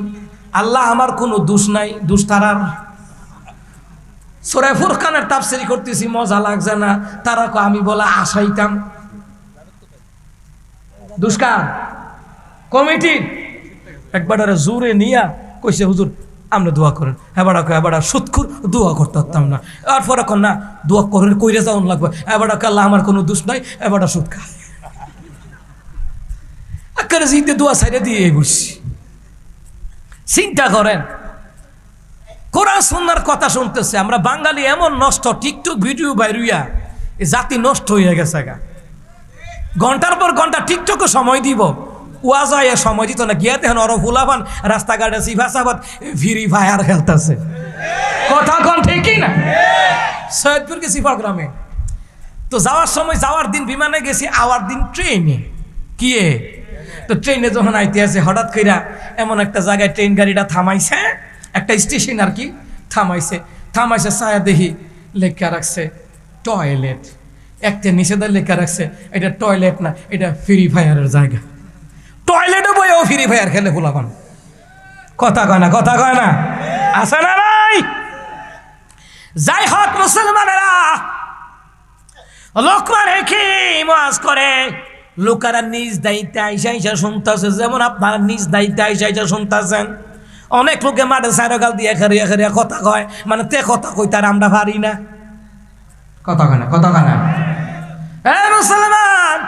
আল্লাহ আমার কোনো দোষ নাই, দোষ তারার। সূরা ফুরকানের তাফসীর করতেছি, মজা লাগছে না? তারা কো আমি বলা আসাইতাম। দুষ্কার কমিটি একবার জোরে নিয়া কইছে হুজুর আমরা দোয়া করেন। এবার সুৎখুর দোয়া করতে পারতাম না। আর পরে কন না দোয়া করেন কইরে যাওয়ান লাগবে। এবার আল্লাহ আমার কোনো দোষ নাই, এবার সুদ খায়। আকারে জিতে দোয়া সাইডে দিয়ে বসছি। চিন্তা করেন, কোরআন সুন্নাহর কথা শুনতেছে। আমরা বাঙালি এমন নষ্ট, টিকটক ভিডিও বাইরুইয়া এই জাতি নষ্ট হয়ে গেছে গা। ঘন্টার পর ঘন্টা টিকটকে সময় দিব, ওয়াজ হয় সময় দিত না। গিয়া দেখেন অরফ উলাফান রাস্তাঘাটে সিফাসাবাদ ফ্রি ফায়ার খেলতেছে। কথা কন ঠিকই না? সৈয়দপুর গেছি প্রোগ্রামে, তো যাওয়ার সময়, যাওয়ার দিন বিমানে গেছি, আওয়ার দিন ট্রেনে। কি তো ট্রেনে যখন আইতে আছে, হঠাৎ কইরা এমন একটা জায়গায় ট্রেন গাড়িটা থামাইছে, একটা স্টেশন আর কি থামাইছে। ছায়া দেখি লেখা রাখছে টয়লেট। একটা নিষেধার লেখা রাখছে এটা টয়লেট না, এটা ফ্রি ফায়ারের জায়গা। টয়লেটে বইও ফ্রি ফায়ার খেলে ফুলাবান। কথা কয় না? কথা কয় না? আছে না নাই? যাই হোক মুসলমানেরা, লোকমান হাকিম ওয়াজ করে, লোকেরা নিজ দায়িত্বে আইসা শুনতেছে। যেমন আপনারা নিজ দায়িত্বে আইসা শুনতেছেন। অনেক লোকে মাঠে সাইরগাল দিয়ে খেরিয়া কথা কয়, মানে তে কথা কই তার আমরা পারি না। কথা কয় না? কথা কয় না? মুসলমান,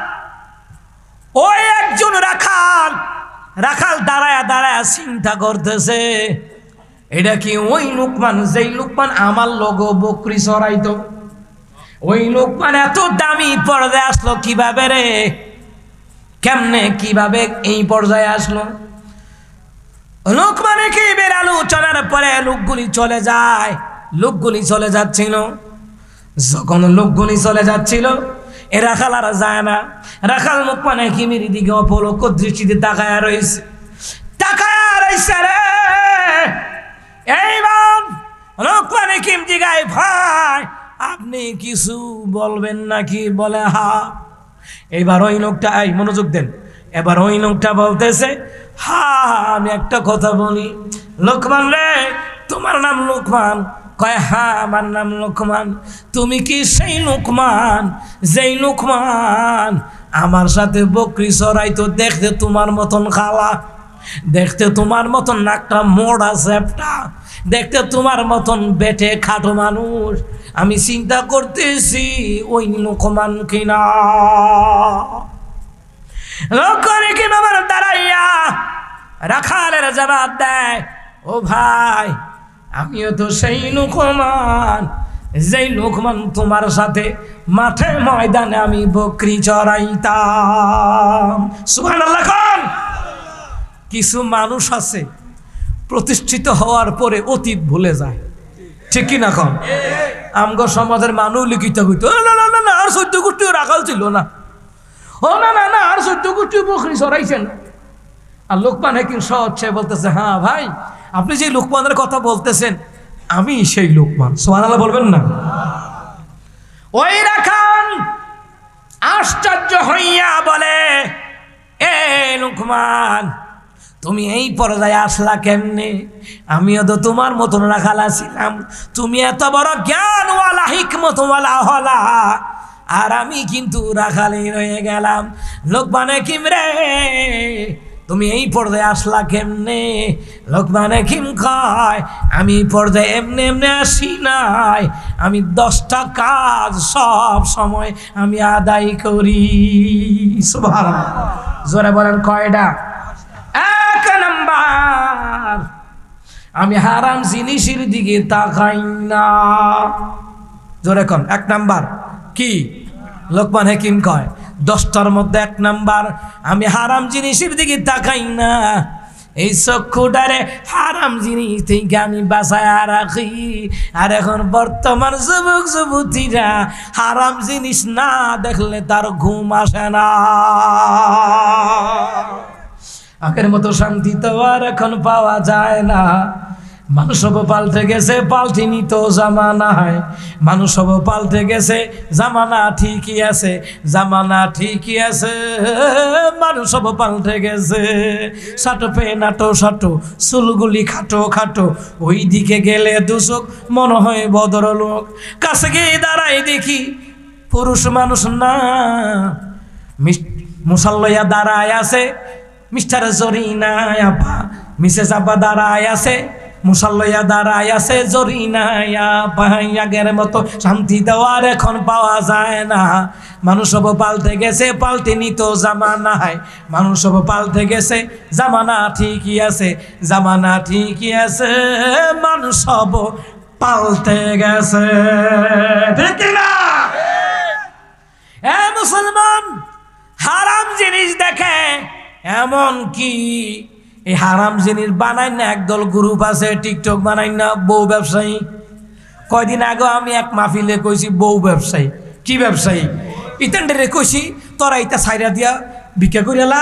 ওই একজন রাখাল দাঁড়ায়া চিন্তা করতেছে, এটা কি ওই লোকমান যেই লোকমান আমার লগো বকরি চড়াইতো? ওই লোকমান এত দামি পর্যায়ে আসলো কিভাবে রে? কেমনে কিভাবে এই পর্যায়ে আসলো? লোকমান হাকিমের আলোচনার পরে লোকগুলি চলে যাচ্ছিল। যখন লোকগুলি চলে যাচ্ছিল, এ রাখাল আর যায় না। রাখাল লোকমান হাকিমের দিকে অপলক্ষ দৃষ্টিতে তাকায়া রয়েছে রে। এইবার লোকমান হাকিম জিগায়, ভাই আপনি কিছু বলবেন নাকি? বলে হা। এবার ওই লোকটা, মনোযোগ দেন, এবার ওই লোকটা বলতেছে, হ্যাঁ আমি একটা কথা বলি। লোকমান রে, তোমার নাম লোকমান? কয় হ্যাঁ আমার নাম লোকমান। তুমি কি সেই লোকমান যেই লোকমান আমার সাথে বকরি চড়াইতো? দেখতে তোমার মতন খালা, দেখতে তোমার মতন নাকটা মোড়া চ্যাপটা, দেখতে তোমার মতন বেটে খাটো মানুষ। আমি চিন্তা করতেছি ওই লোকমান কিনা। লোকমান হাকিম আমার দাঁড়াইয়া রাখালের জবাব দেয়, ও ভাই আমিও তো সেই লোকমান, যেই লোকমান তোমার সাথে মাঠে ময়দানে আমি বকরি চড়াইতাম। সুবহানাল্লাহ খান। কিছু মানুষ আছে প্রতিষ্ঠিত হওয়ার পরে অতীত ভুলে যায়, ঠিক কি না কম? আমগো সমাজের মানুষ লিখিত হইতো, না না না না আর 14 গোষ্ঠীও রাখাল ছিল না, ও না না না আর 14 গোষ্ঠী বকরি চড়াইছেন। আর লোকমান হাকিম সহজে বলতেছে, হ্যাঁ ভাই আপনি যে লোকমানের কথা বলতেছেন আমি সেই লোকমান। সুবহানাল্লাহ বলবেন না? ওই রাখাল আশ্চর্য হইয়া বলে, এ লোকমান তুমি এই পর্যায়ে আসলা কেমনে? আমিও তো তোমার মতন রাখাল ছিলাম, তুমি এত বড় জ্ঞানওয়ালা হিকমতওয়ালা হলা, আর আমি কিন্তু রাখালি রয়ে গেলাম। লোকমান হাকিম রে তুমি এই পর্যায়ে আসলা কেমনে? লোকমান হাকিম কয়, আমি এই পর্যায়ে এমনি এমনি আসি নাই, আমি 10টা কাজ সব সময় আমি আদায় করি। সুবহানাল্লাহ, জোরে বলেন কয়টা? 1 নাম্বার, আমি হারাম জিনিসের দিকে তাকাই না। জোরে কোন 1 নাম্বার কি? লোকমান হাকিম কয় 10টার মধ্যে 1 নাম্বার, আমি হারাম জিনিসের দিকে তাকাই না। এই চক্ষুটারে হারাম জিনিস থেকে আমি বাঁচায় রাখি। আর এখন বর্তমান যুবক যুবতীরা হারাম জিনিস না দেখলে তার ঘুম আসে না। আগের মতো শান্তি তো আর এখন পাওয়া যায় না। মানুষ সব পাল্টে গেছে, পাল্টিনি তো জামানায়। মানুষ সব পাল্টে গেছে, জামানা ঠিকই আছে, জামানা ঠিকই আছে, মানুষ সব পাল্টে গেছে। সাটো পে নাটো সাটো, চুলগুলি খাটো খাটো, ওই দিকে গেলে দুচোখ মনে হয় ভদ্রলোক। কাছে গিয়ে দাঁড়াই দেখি পুরুষ মানুষ না, মুসাল্লয়া দাঁড়ায় আছে, মিস্টার জরিনা আপা, মিসেস আপা দাঁড়ায় আছে, মুসাল্লয়া দাঁড়ায় আছে, জরিনা আপা। আগের মতো শান্তি দেওয়ার এখন পাওয়া যায় না। মানুষ সব পাল্টে গেছে, পাল্টেনি তো জামানায়। মানুষ সব পাল্টে গেছে, জামানা ঠিকই আছে, জামানা ঠিকই আছে, মানুষ সব পাল্টে গেছে, ঠিক না? এ মুসলমান, হারাম জিনিস দেখে, এমন কি এই হারাম জিনিস বানাই না একদল গ্রুপ আছে, টিকটক বানাই না বউ ব্যবসায়ী। কয়দিন আগে আমি এক মাহফিলে কইছি বউ ব্যবসায়ী। কি ব্যবসায়ী? ইতানডে কইছি তোরা ইটা সাইরা দিয়া ভিক্ষা করিয়ালা,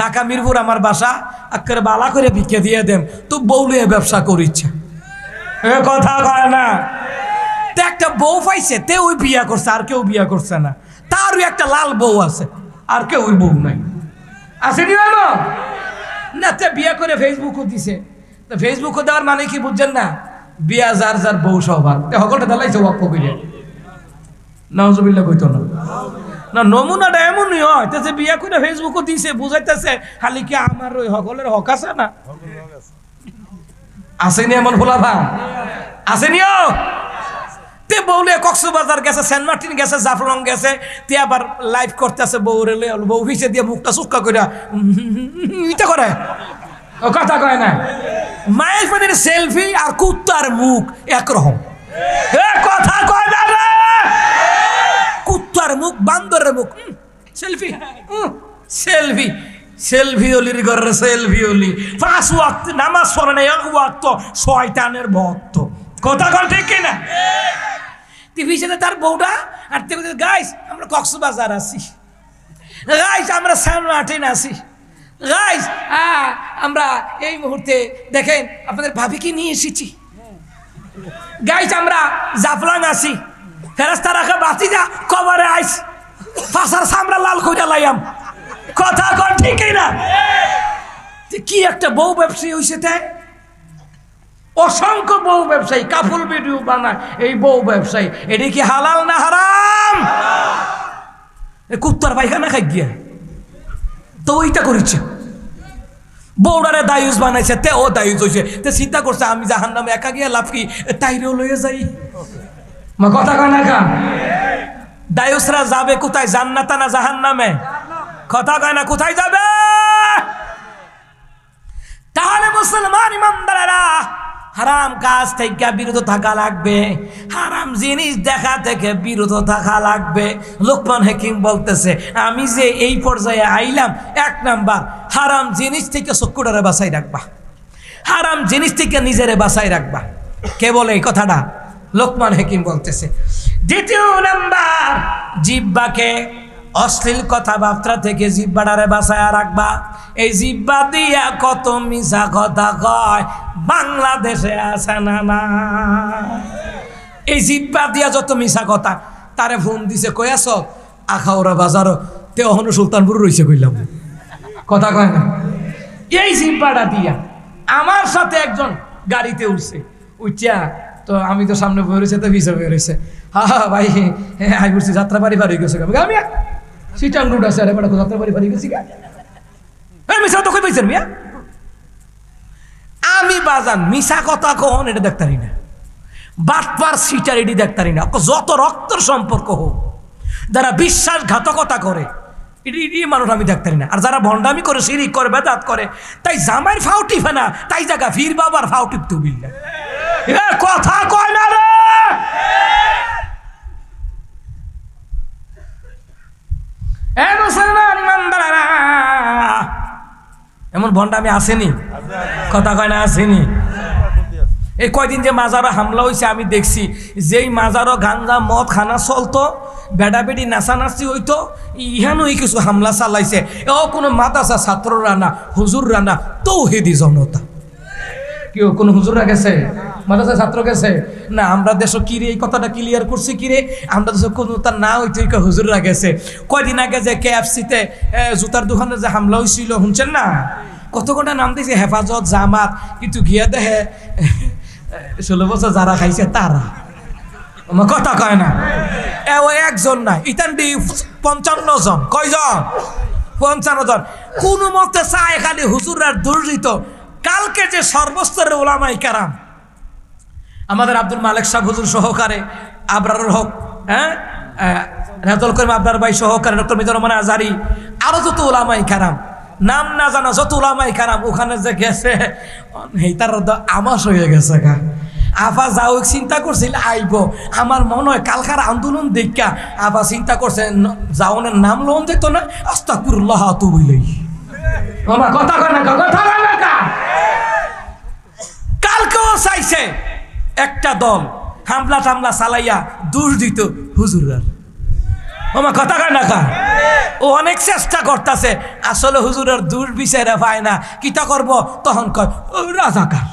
ঢাকা মিরপুর আমার বাসা, আক্কের বালা করে ভিক্ষা দিয়ে দেম, তো বউ লিয়ে ব্যবসা করিচ্ছে। এ কথা কয় না? তে একটা বউ পাইছে, তে ওই বিয়া করছে, আর কেউ বিয়া করছে না। তারও একটা লাল বউ আছে, আর কেউ ওই বউ নাই। আসেনি না? তে বিয়া করে ফেসবুকও দিছে। তো ফেসবুকও দেওয়ার মানে কি বুঝছেন না? বিয়া যার যার বউ সবার, তে সকলটা দালাইছে ওয়াক্ফ কইরে। নাউজুবিল্লাহ কইতো না? না, নমুনাটা এমনই হয়, তে যে বিয়া করে ফেসবুকও দিছে, বুঝাইতেছে খালি কি আমার ওই সকলের হক আছে না? আসেনি এমন ফুলাফা? আসেনিও? তে বউলে কক্সবাজার গেছে, সেন্ট মার্টিন গেছে, জাফলং গেছে, তে আবার লাইভ করতেছে বউরে, বউ ভিসে দিয়ে মুখটা চুক্কা করে ইটা করে, কথা কয় না? মায়ের ফোনের সেলফি আর কুত্তার মুখ একরকম। কথা কয় না রে? কুত্তার মুখ, বান্দরের মুখ, সেলফি সেলফি সেলফি অলির ঘরে সেলফি অলি। 5 ওয়াক্ত নামাজ পড়ে না, 1 ওয়াক্ত শয়তানের ভক্ত। কথা কন ঠিক কিনা? টিভি সাথে তার বউটা আর গাইস আমরা কক্সবাজার আছি, গাইস আমরা সেন্ট মার্টিন আছি, গাইস আমরা এই মুহূর্তে দেখেন আপনাদের ভাবিকে নিয়ে এসেছি, গাইস আমরা জাফলং আছি, ফেরেশতা রাখা বাতিজা কবরে আইস, ফাসার সামরা লাল কইরা লাইয়াম। কথা কন ঠিক কিনা? কি একটা বউ ব্যবসায়ী হইছে, তাই অসংখ্য বউ ব্যবসায়ী কাপড় ভিডিও বানায়, এই বউ ব্যবসায়ী। এটা কি হালাল না হারাম? কুত্তার পায়খানা খাই গিয়া তো ওইটা করেছে, বউডারে দায়ুস বানাইছে, তে ও দায়ুস হয়েছে, তে চিন্তা করছে আমি জাহান্নামে একা গিয়া লাভ কি, তাইরেও লইয়া যাই। মা কথা কয় না কা? দায়ুসরা যাবে কোথায়, জান্নাতে না জাহান্নামে? কথা কয় না, কোথায় যাবে? তাহলে মুসলমান ইমানদারেরা হারাম কাজ থেকে বিরত থাকা লাগবে, হারাম জিনিস দেখা থেকে বিরত থাকা লাগবে। লোকমান হাকিম বলতেছে আমি যে এই পর্যায়ে আইলাম, 1 নাম্বার হারাম জিনিস থেকে চক্ষুটারে বাঁচাই রাখবা, হারাম জিনিস থেকে নিজেরে বাঁচাই রাখবা। কে বলে এই কথাটা? লোকমান হাকিম বলতেছে। 2 নাম্বার জিহ্বাকে অশ্লীল কথাবার্তা থেকে জিহ্বাটারে বাঁচায়া রাখবা। এই জিহ্বা দিয়া কত মিছা কথা কয় বাংলাদেশে আছে না না? এই জিহ্বা দিয়া যত মিছা কথা, তারে ফোন দিছে কই আছো? আখাউড়া বাজারও তে অহনো সুলতানপুর রইছে কইলাম, কথা কয় না। এই জিহ্বাটা দিয়া আমার সাথে একজন গাড়িতে উঠছে, উঠা তো আমি তো সামনে বয়ে রয়েছে, তো পিছিয়ে বয়ে রয়েছে। হা ভাই আই বলছি যাত্রাবাড়ি বাড়ি গেছে, আমি সিটাং রুট আছে, আরে বেটা যাত্রাবাড়ি বাড়ি গেছি গা, মিশা তো কই পাইছেন মিয়া? আমি বাজান মিশা কথা কখন এটা দেখতারি না, বাটপার সিটার এটি দেখতারি না। যত রক্তর সম্পর্ক হোক, যারা বিশ্বাসঘাতকতা করে এটি মানুষ আমি দেখতারি না। আর যারা ভণ্ডামি করে, শিরিক করে, বেদাত করে, তাই জামাইয়ের ফাও টিপে না, তাই জায়গা ফির বাবার ফাও টিপতে বিল্লা কথা কয় না রে। মুসলমান ইমানদারেরা, এমন ভণ্ডামি আসেনি, কথা কয় না আসেনি। এই কয়দিন যে মাজারও হামলা হয়েছে আমি দেখছি, যেই মাজারও গাঞ্জা মদ খানা চলতো, বেড়া বেড়ি নাচানাচি হইতো, ইহানো কিছু হামলা চালাইছে। এও কোনো মাদ্রাসা ছাত্ররা না, হুজুররা না, তৌহিদি জনতা। কেউ কোনো হুজুররা গেছে, মাদ্রাসা ছাত্র গেছে না? আমরা দেশ কিরে এই কথাটা ক্লিয়ার করছি কিরে, আমরা দেশ কোনো তার না হইতে হুজুররা গেছে। কয়দিন আগে যে KFC-তে জুতার দোকানে যে হামলা হয়েছিল শুনছেন না? কত ঘন্টা নাম দিয়েছে হেফাজত, জামাত, কিন্তু গিয়া দেখে 16 বছর যারা খাইছে তারা, আমার কথা কয় না। একজন নাই, ইতান্ডি 55 জন। কয়জন? 55 জন। কোন মতে চায় খালি হুজুররা দুর্নীত। কালকে যে সর্বস্তরের ওলামায়ে কেরাম, আমাদের আব্দুল মালিক সাহেব হুজুর সহকারে, আবরারুল হক, রেজাউল করিম আবরার ভাই সহকারে, ডক্টর মিজানুর রহমান আজহারি, আরো যত ওলামায়ে কেরাম, নাম না জানা যত ওলামায়ে কেরাম ওখানে যে গেছে, তার আমাস হয়ে গেছে গা। আফা যাও চিন্তা করছিল আইব, আমার মনে হয় কালকার আন্দোলন দেখা আফা চিন্তা করছে যাওনের নাম লোন যেত না, আস্তাগফিরুল্লাহ তুবু ইলাইহি। আমার কথা কয় না, কথা কয় না। কালকেও চাইছে একটা দল হামলা টামলা চালাইয়া দোষ দিত হুজুরার, আমার কথা কয় না। ও অনেক চেষ্টা করতেছে, আসলে হুজুরের দোষ বিচারে পায় না, কিতা করব? তখন কয় ও রাজাকার,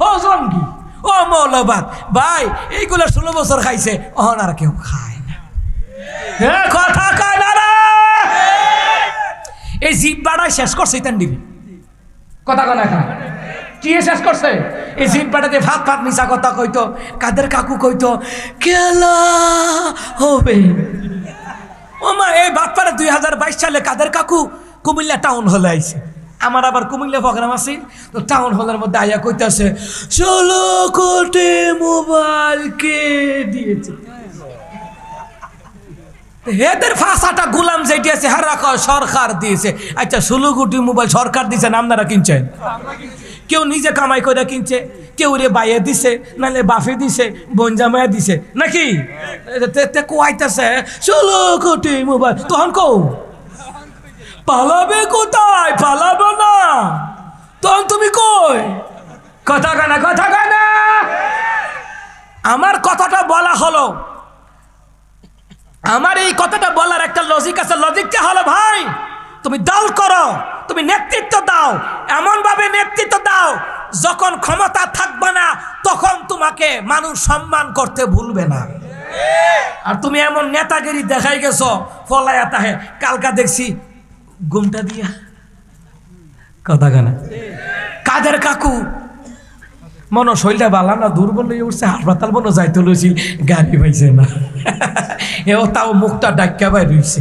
ও জঙ্গি, ও মৌলবাদ। ভাই এইগুলো 16 বছর খাইছে, অহন আর কেউ খায় না। কথা কয় না রে। এই জিহ্বাটা শেষ করছে ইতান্ডিরে, কথা কয় না। কি শেষ করছে? এই জিহ্বাটাতে ফাত ফাত মিশা কথা কইতো, কাদের কাকু কইতো খেলা হবে। ও মা, এই বাটপাড়া 2022 সালে কাদের কাকু কুমিল্লা টাউন হলে আইছে। আমার আবার কুমিল্লা প্রোগ্রাম আছে, তো টাউন হলের মধ্যে আইয়া কইতাছে 16 কোটি মোবাইল কে দিয়েছে। এদের ফাঁসাটা গুলাম যেটি আছে হারা কয় সরকার দিয়েছে। আচ্ছা 16 কোটি মোবাইল সরকার দিয়েছে না আপনারা কিনছেন? কেউ নিজে কামাই করে কিনছে, কেউ রে বাইয়ে দিছে, নাহলে বাফে দিছে, বনজামায়া দিছে নাকি? কোয়াইতেছে 16 কোটি মোবাইল, তখন কও পালাবে কোথায়? পালাবো না, তখন তুমি কই? কথা কানা, কথা কানা। আমার কথাটা বলা হলো, আমার এই কথাটা বলার একটা লজিক আছে। লজিকটা হলো ভাই, তুমি দল করো, তুমি নেতৃত্ব দাও, এমন ভাবে নেতৃত্ব দাও যখন ক্ষমতা থাকবে না তখন তোমাকে মানুষ সম্মান করতে ভুলবে না। আর তুমি এমন নেতাগিরি দেখাই গেছো ফলায়া তাহে, কালকা দেখছি ঘুমটা দিয়া, কথা কানা। কাদের কাকু মনে শরীরটা বালা না, দুর্বল হয়ে উঠছে, হাসপাতাল মনে যাইতে লইছিল, গাড়ি পাইছে না, এও তাও মুখটা ডাক্কা বাই রইছে।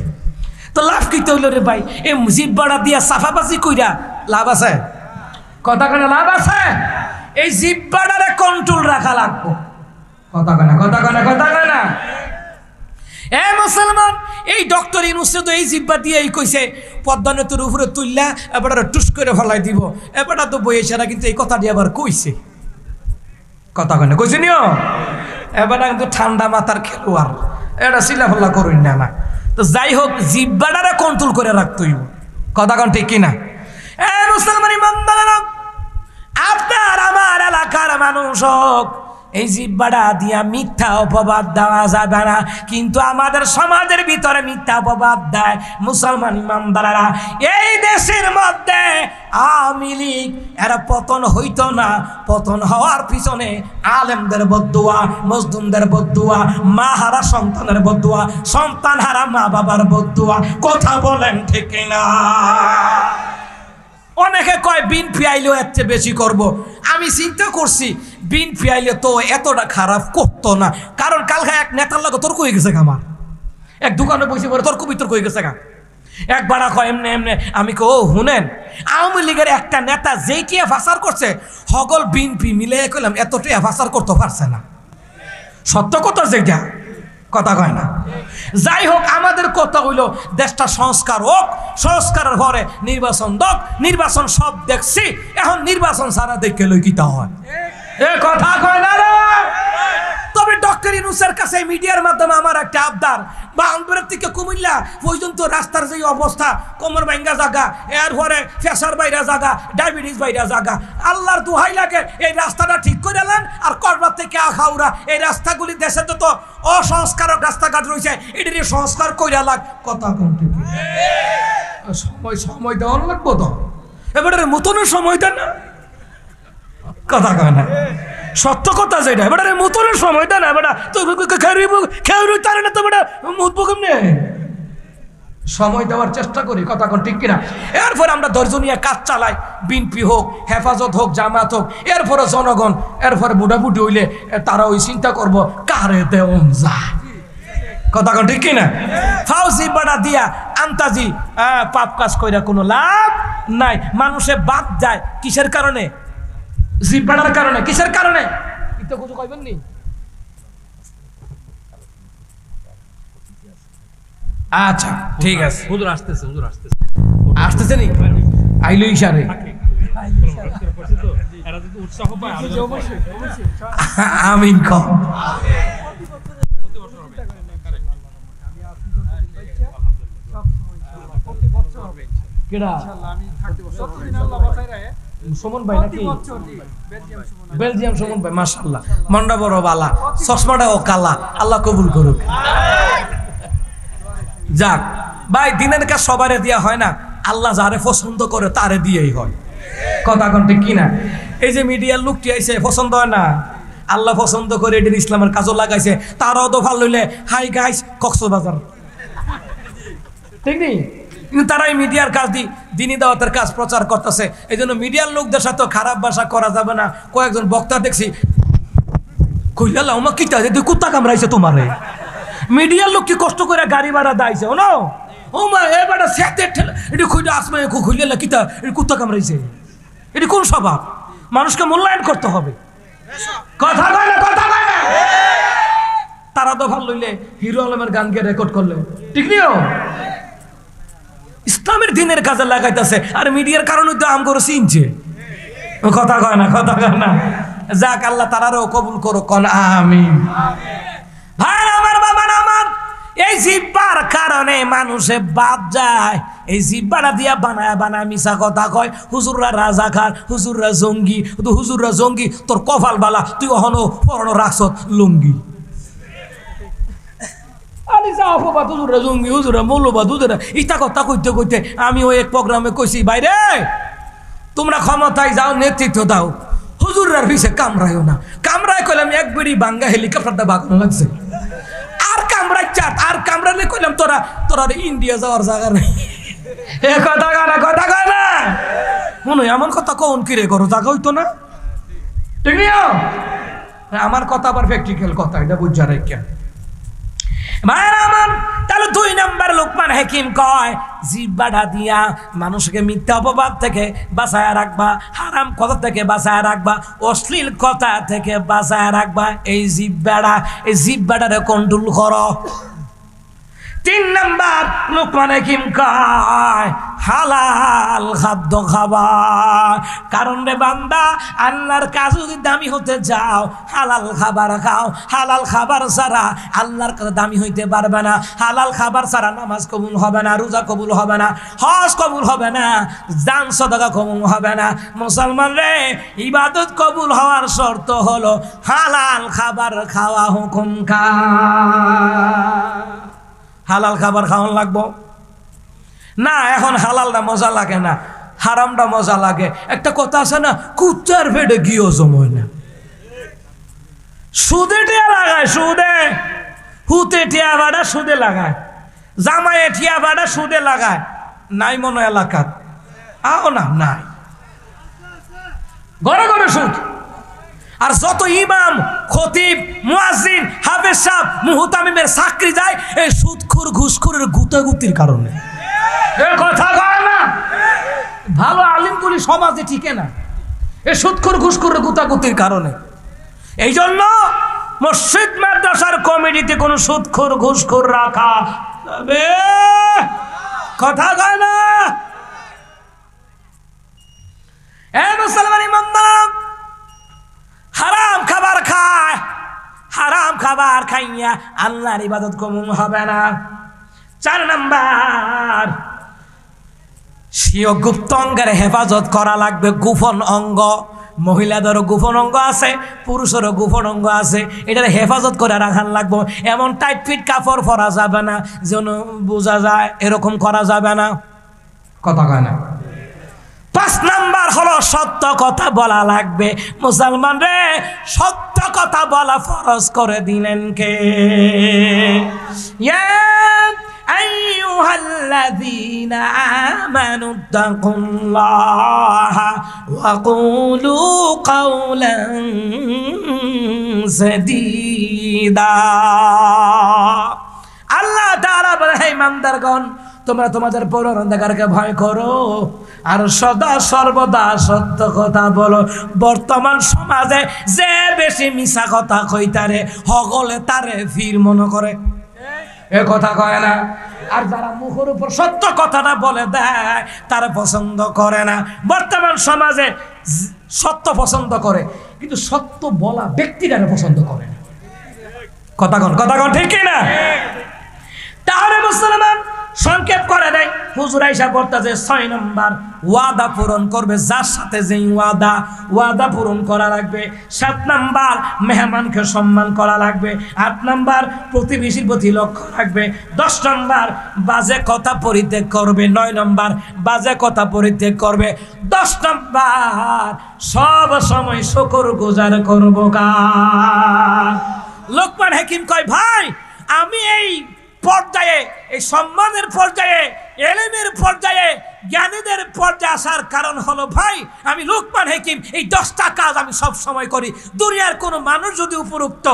তো লাভ কি হইল রে ভাই? এই জিহ্বাটা দিয়া সাফাবাজি কইরা লাভ আছে? কথা কানা, লাভ আছে? এই জিহ্বাটারে কন্ট্রোল রাখা লাগবো, কথা কানা, কথা কানা, কথা কানা। এ মুসলমান, এই ডক্টর ইউনূস তো এই জিব্বা দিয়েই কইছে পদ্মা নদীর উপরে তুললা এবার টুস করে ফেলাই দিব, এবারটা তো বইয়েছেরা কিন্তু এই কথাটি আবার কইছে, কথা কয় না, কইছে নিও এবার কিন্তু ঠান্ডা মাথার খেলোয়াড়, এটা চিলাফাল্লা করুন না না। তো যাই হোক জিব্বাটারে কন্ট্রোল করে রাখতেই, কথা কন ঠিক কিনা? মুসলমান ইমানদারেরা, আপনার আমার এলাকার মানুষ হোক, এই জিব্বাটা দিয়া মিথ্যা অপবাদ দেওয়া যাবে না, কিন্তু আমাদের সমাজের ভিতরে মিথ্যা অপবাদ দেয় মুসলমান ইমানদারেরা। এই দেশের মধ্যে আওয়ামী লীগ এরা পতন হইতো না, পতন হওয়ার পিছনে আলেমদের বদদুয়া, মজদুমদের বদদুয়া, মা হারা সন্তানের বদদুয়া, সন্তান হারা মা বাবার বদদুয়া, কথা বলেন ঠিক না? অনেকে কয় বিএনপি আইলেও এর চেয়ে বেশি করবো। আমি চিন্তা করছি বিএনপি আইলে তো এতটা খারাপ করতো না, কারণ কালকে এক নেতার লাগে তর্ক হয়ে গেছে আমার, এক দোকানে বসে পরে তর্ক বিতর্ক হয়ে গেছে গা। এক বাড়া কয় এমনি এমনি, আমি কো হুনেন আওয়ামী লীগের একটা নেতা যেইটিয়া ফাসার করছে হগল বিএনপি মিলে কইলাম এতটা ফাসার করতে পারছে না, সত্য কথা যেটা, কথা কয় না। যাই হোক আমাদের কথা হইল দেশটা সংস্কার হোক, সংস্কারের পরে নির্বাচন দক, নির্বাচন সব দেখছি, এখন নির্বাচন সারা দেখে লই কিতা হয়, এ কথা কয় না রে। তবে ডক্টর ইউনূসের কাছে মিডিয়ার মাধ্যমে আমার একটা আবদার, বান্দরের থেকে কুমিল্লা পর্যন্ত রাস্তার যে অবস্থা, কোমর ভাঙ্গা জায়গা, এরপরে প্রেসার বাইরা জায়গা, ডায়াবেটিস বাইরা জায়গা, আল্লাহর দোহাই লাগে এই রাস্তাটা ঠিক করে এলেন। আর করবার থেকে আখাউড়া এই রাস্তাগুলি দেশে যত অসংস্কারক রাস্তাঘাট রয়েছে এটি সংস্কার কইরা লাগ, কথা কোনটি সময় দেওয়ার লাগবো তো, এবারে মতনের সময় দেন না, কথা কয় না, সত্য কথা যেটা, এবারে মতনের সময় দেন না, বেটা তো খেয়ে না, তো বেটা মুতবো কেমনে, সময় দেওয়ার চেষ্টা করি, কথা কোন ঠিক কিনা? এরপরে আমরা ধৈর্য নিয়ে কাজ চালাই, বিএনপি হোক, হেফাজত হোক, জামাত হোক, এরপরে জনগণ, এরপরে বুড়াবুড়ি হইলে তারা ওই চিন্তা করবো কারে দেওন যায়, কথা কোন ঠিক কিনা? ফাউজি বাড়া দিয়া আন্তাজি পাপ কাজ কইরা কোনো লাভ নাই। মানুষে বাদ যায় কিসের কারণে? জিব্বাটার কারণে। কিসের কারণে? এটা কিছু কইবেন নি? আচ্ছা ঠিক আছে, হুজুর আসতেছে, হুজুর আসতেছে, আসতেছে নি আইলো ইশারে, এরা যদি উৎসাহ পায় আমিন কম। কেডা সুমন ভাই নাকি? বেলজিয়াম সুমন ভাই, মাশাআল্লাহ, মনটা বড় বালা, চশমাটাও কালা, আল্লাহ কবুল করুক। যাক ভাই, দিনের কাজ সবারে দিয়া হয় না, আল্লাহ যারে পছন্দ করে তারে দিয়েই হয়, কথা কোন ঠিক কিনা? এই যে মিডিয়ার লোকটি আইছে পছন্দ হয় না, আল্লাহ পছন্দ করে এটির ইসলামের কাজও লাগাইছে, তারাও তো ভালো হইলে হাই গাইস কক্সবাজার, ঠিক নেই? কিন্তু তারাই মিডিয়ার কাজ দিনী দাওয়াতের কাজ প্রচার করতেছে, এই জন্য মিডিয়ার লোকদের সাথে খারাপ ভাষা করা যাবে না। কয়েকজন বক্তা দেখছি কইলা ওমা কিতা তুই কুত্তা কামড়াইছে তোমারে, মিডিয়ার লোক কি কষ্ট করে গাড়ি ভাড়া দাইছে ও না, ওমা এবারে সেতে ঠেলে এটি খুইলা আসমাই খুইলা কিতা এটি কুত্তা কামড়াইছে, এটি কোন স্বভাব? মানুষকে মূল্যায়ন করতে হবে, কথা কয় না, কথা কয় না। তারা তো ভালো লইলে হিরো আলমের গানকে রেকর্ড করলে ঠিক নিও, ইসলামের দিনের কাজে লাগাইতেছে, আর মিডিয়ার কারণে তো আম করে চিনছে, কথা কয় না, কথা কয় না। যাক আল্লাহ তারারও কবুল করো, কোন আমিন। ভাই আমার, বাবা আমার, এই জিব্বার কারণে মানুষে বাদ যায়, এই জিব্বাটা দিয়া বানায় বানায় মিশা কথা কয়, হুজুররা রাজাকার, হুজুররা জঙ্গি, হুজুররা জঙ্গি, তোর কপাল বালা তুই অহনো পরনো রাখছত লুঙ্গি, আমি ওই এক প্রোগ্রামে কইছি বাইরে তোমরা ক্ষমতায় যাও, নেতৃত্ব দাও, হুজুরার পিছে কামড়াইও না। কামড়াই কইলাম এক বেড়ি বাঙ্গা হেলিকপ্টারটা বাগানো লাগছে, আর কামড়াই চাট, আর কামড়ালে কইলাম তোরা তোরা ইন্ডিয়া যাওয়ার জায়গা নেই, এ কথা কয়, কথা কয় না, মনে এমন কথা কোন কিরে করো, জায়গা হইতো না, ঠিক নিও। আমার কথা আবার প্র্যাকটিক্যাল কথা, এটা বুঝা রেখে ভাইরা আমার। তাহলে 2 নাম্বার লোকমান হাকিম কয় জিহ্বাটা দিয়া মানুষকে মিথ্যা অপবাদ থেকে বাঁচায় রাখবা, হারাম কথা থেকে বাঁচায় রাখবা, অশ্লীল কথা থেকে বাঁচায় রাখবা। এই জিহ্বাটারে কন্ট্রোল করো। তিন নাম্বার লোকমান হাকিম কয় হালাল খাদ্য খাবা। কারণ রে বান্দা, আল্লাহর কাজ যদি দামি হতে যাও, হালাল খাবার খাও। হালাল খাবার ছাড়া আল্লাহর কাছে দামি হইতে পারবে না। হালাল খাবার ছাড়া নামাজ কবুল হবে না, রোজা কবুল হবে না, হজ কবুল হবে না, দান সদকা কবুল হবে না। মুসলমান রে, ইবাদত কবুল হওয়ার শর্ত হলো হালাল খাবার খাওয়া। হুকুম খা, হালাল খাবার খাওয়ান লাগবো না। এখন হালালটা মজা লাগে না, হারামটা মজা লাগে। একটা কথা আছে না, কুত্তার পেটে গিয়েও জময় না। সুদে টিয়া লাগায়, সুদে হুতে টিয়া বাড়া সুদে লাগায়, জামাইয়ে টিয়া বাড়া সুদে লাগায়। নাই মনো এলাকাত আও না, নাই, ঘরে ঘরে সুদ। আর যত ইমাম, খতিব, মুয়াজ্জিন, হাফেজ সাহেব, মুহতামিমের চাকরি যায় এই সুদখোর ঘুষখোরের গুতাগুতির কারণে। এই কথা কয় না, ভালো আলিমগুলি সমাজে টিকে না এই সুদখোর ঘুষখোরের গুতাগুতির কারণে। এই জন্য মসজিদ মাদ্রাসার কমিটিতে কোনো সুদখোর ঘুষখোর রাখা যাবে, কথা কয় না। এই মুসলমান ইমানদার হারাম খাবার খায়, হারাম খাবার খাইয়া আল্লাহর ইবাদত কবুল হবে না। 4 নাম্বার, স্বীয় গুপ্ত অঙ্গের হেফাজত করা লাগবে। গোপন অঙ্গ, মহিলাদেরও গোপন অঙ্গ আছে, পুরুষেরও গোপন অঙ্গ আছে, এটার হেফাজত করে রাখার লাগবো। এমন টাইট ফিট কাপড় পরা যাবে না যেন বোঝা যায়, এরকম করা যাবে না, কথা কয় না। 5 নাম্বার হলো সত্য কথা বলা লাগবে। মুসলমান রে, সত্য কথা বলা ফরজ করে দিলেন কে? ইয়া আইয়ুহাল্লাযীনা আমানুত্তাকুল্লাহা ওয়া কুলু কাওলান সাদীদা। আল্লাহ তাআলা বলে, হে ইমানদারগণ, তোমরা তোমাদের পরনিন্দাকারীকে ভয় করো আর সদা সর্বদা সত্য কথা বলো। বর্তমান সমাজে যে বেশি মিছা কথা কইতারে হগলে তারে ফির মনে করে, এ কথা কয় না। আর যারা মুখের উপর সত্য কথাটা বলে দেয় তারা পছন্দ করে না। বর্তমান সমাজে সত্য পছন্দ করে কিন্তু সত্য বলা ব্যক্তিটারে পছন্দ করে না, কথা কন, কথা কন, ঠিক না? তাহলে মুসলমান সংক্ষেপ করে দেয়, হুজুর আইসা বলতেছে 6 নাম্বার, ওয়াদা পূরণ করবে। যার সাথে যেই ওয়াদা পূরণ করা লাগবে। 7 নাম্বার, মেহমানকে সম্মান করা লাগবে। 8 নাম্বার, প্রতিবেশীর প্রতি লক্ষ্য রাখবে। 10 নাম্বার, বাজে কথা পরিত্যাগ করবে। 9 নাম্বার, বাজে কথা পরিত্যাগ করবে। 10 নাম্বার, সব সময় শুকরগুজার করব। কার? লোকমান হাকিম কয়, ভাই আমি এই পর্যায়ে, এই সম্মানের পর্যায়ে, এলেমের পর্যায়ে, জ্ঞানীদের পর্যায়ে আসার কারণ হলো, ভাই আমি লোকমান হাকিম এই 10টা কাজ আমি সব সময় করি। দুনিয়ার কোনো মানুষ যদি উপরোক্ত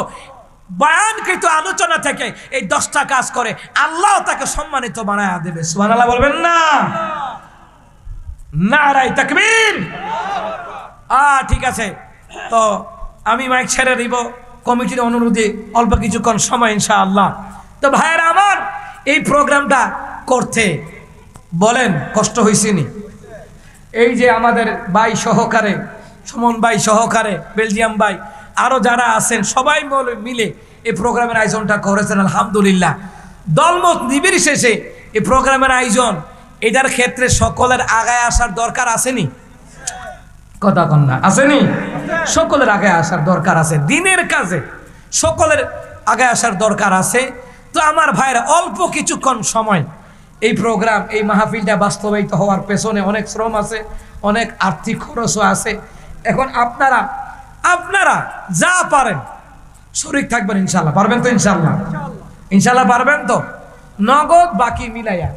বয়ানকৃত আলোচনা থেকে এই 10টা কাজ করে, আল্লাহ তাকে সম্মানিত বানায়া দেবে। সুবহানাল্লাহ বলবেন না? নারায়ে তাকবীর। ঠিক আছে, তো আমি মাইক ছেড়ে দিব কমিটির অনুরোধে অল্প কিছুক্ষণ সময় ইনশাআল্লাহ। তো ভাইয়েরা আমার, এই প্রোগ্রামটা করতে বলেন কষ্ট হয়েছিনি? এই যে আমাদের ভাই সহকারে, সুমন ভাই সহকারে, বেলজিয়াম ভাই, আরো যারা আছেন সবাই মিলে এই প্রোগ্রামের আয়োজনটা করেছেন। আলহামদুলিল্লাহ, দলমত নির্বিশেষে এই প্রোগ্রামের আয়োজন, এটার ক্ষেত্রে সকলের আগায় আসার দরকার আসেনি? কথা কন না, আসেনি? সকলের আগে আসার দরকার আছে। দিনের কাজে সকলের আগে আসার দরকার আছে। তো আমার ভাইয়েরা, অল্প কিছুক্ষণ সময় এই প্রোগ্রাম, এই মাহফিলটা বাস্তবায়িত হওয়ার পেছনে অনেক শ্রম আছে, অনেক আর্থিক খরচও আছে। এখন আপনারা যা পারেন শরীক থাকবেন ইনশাল্লাহ। পারবেন তো? ইনশাল্লাহ পারবেন তো? নগদ বাকি মিলাইয়া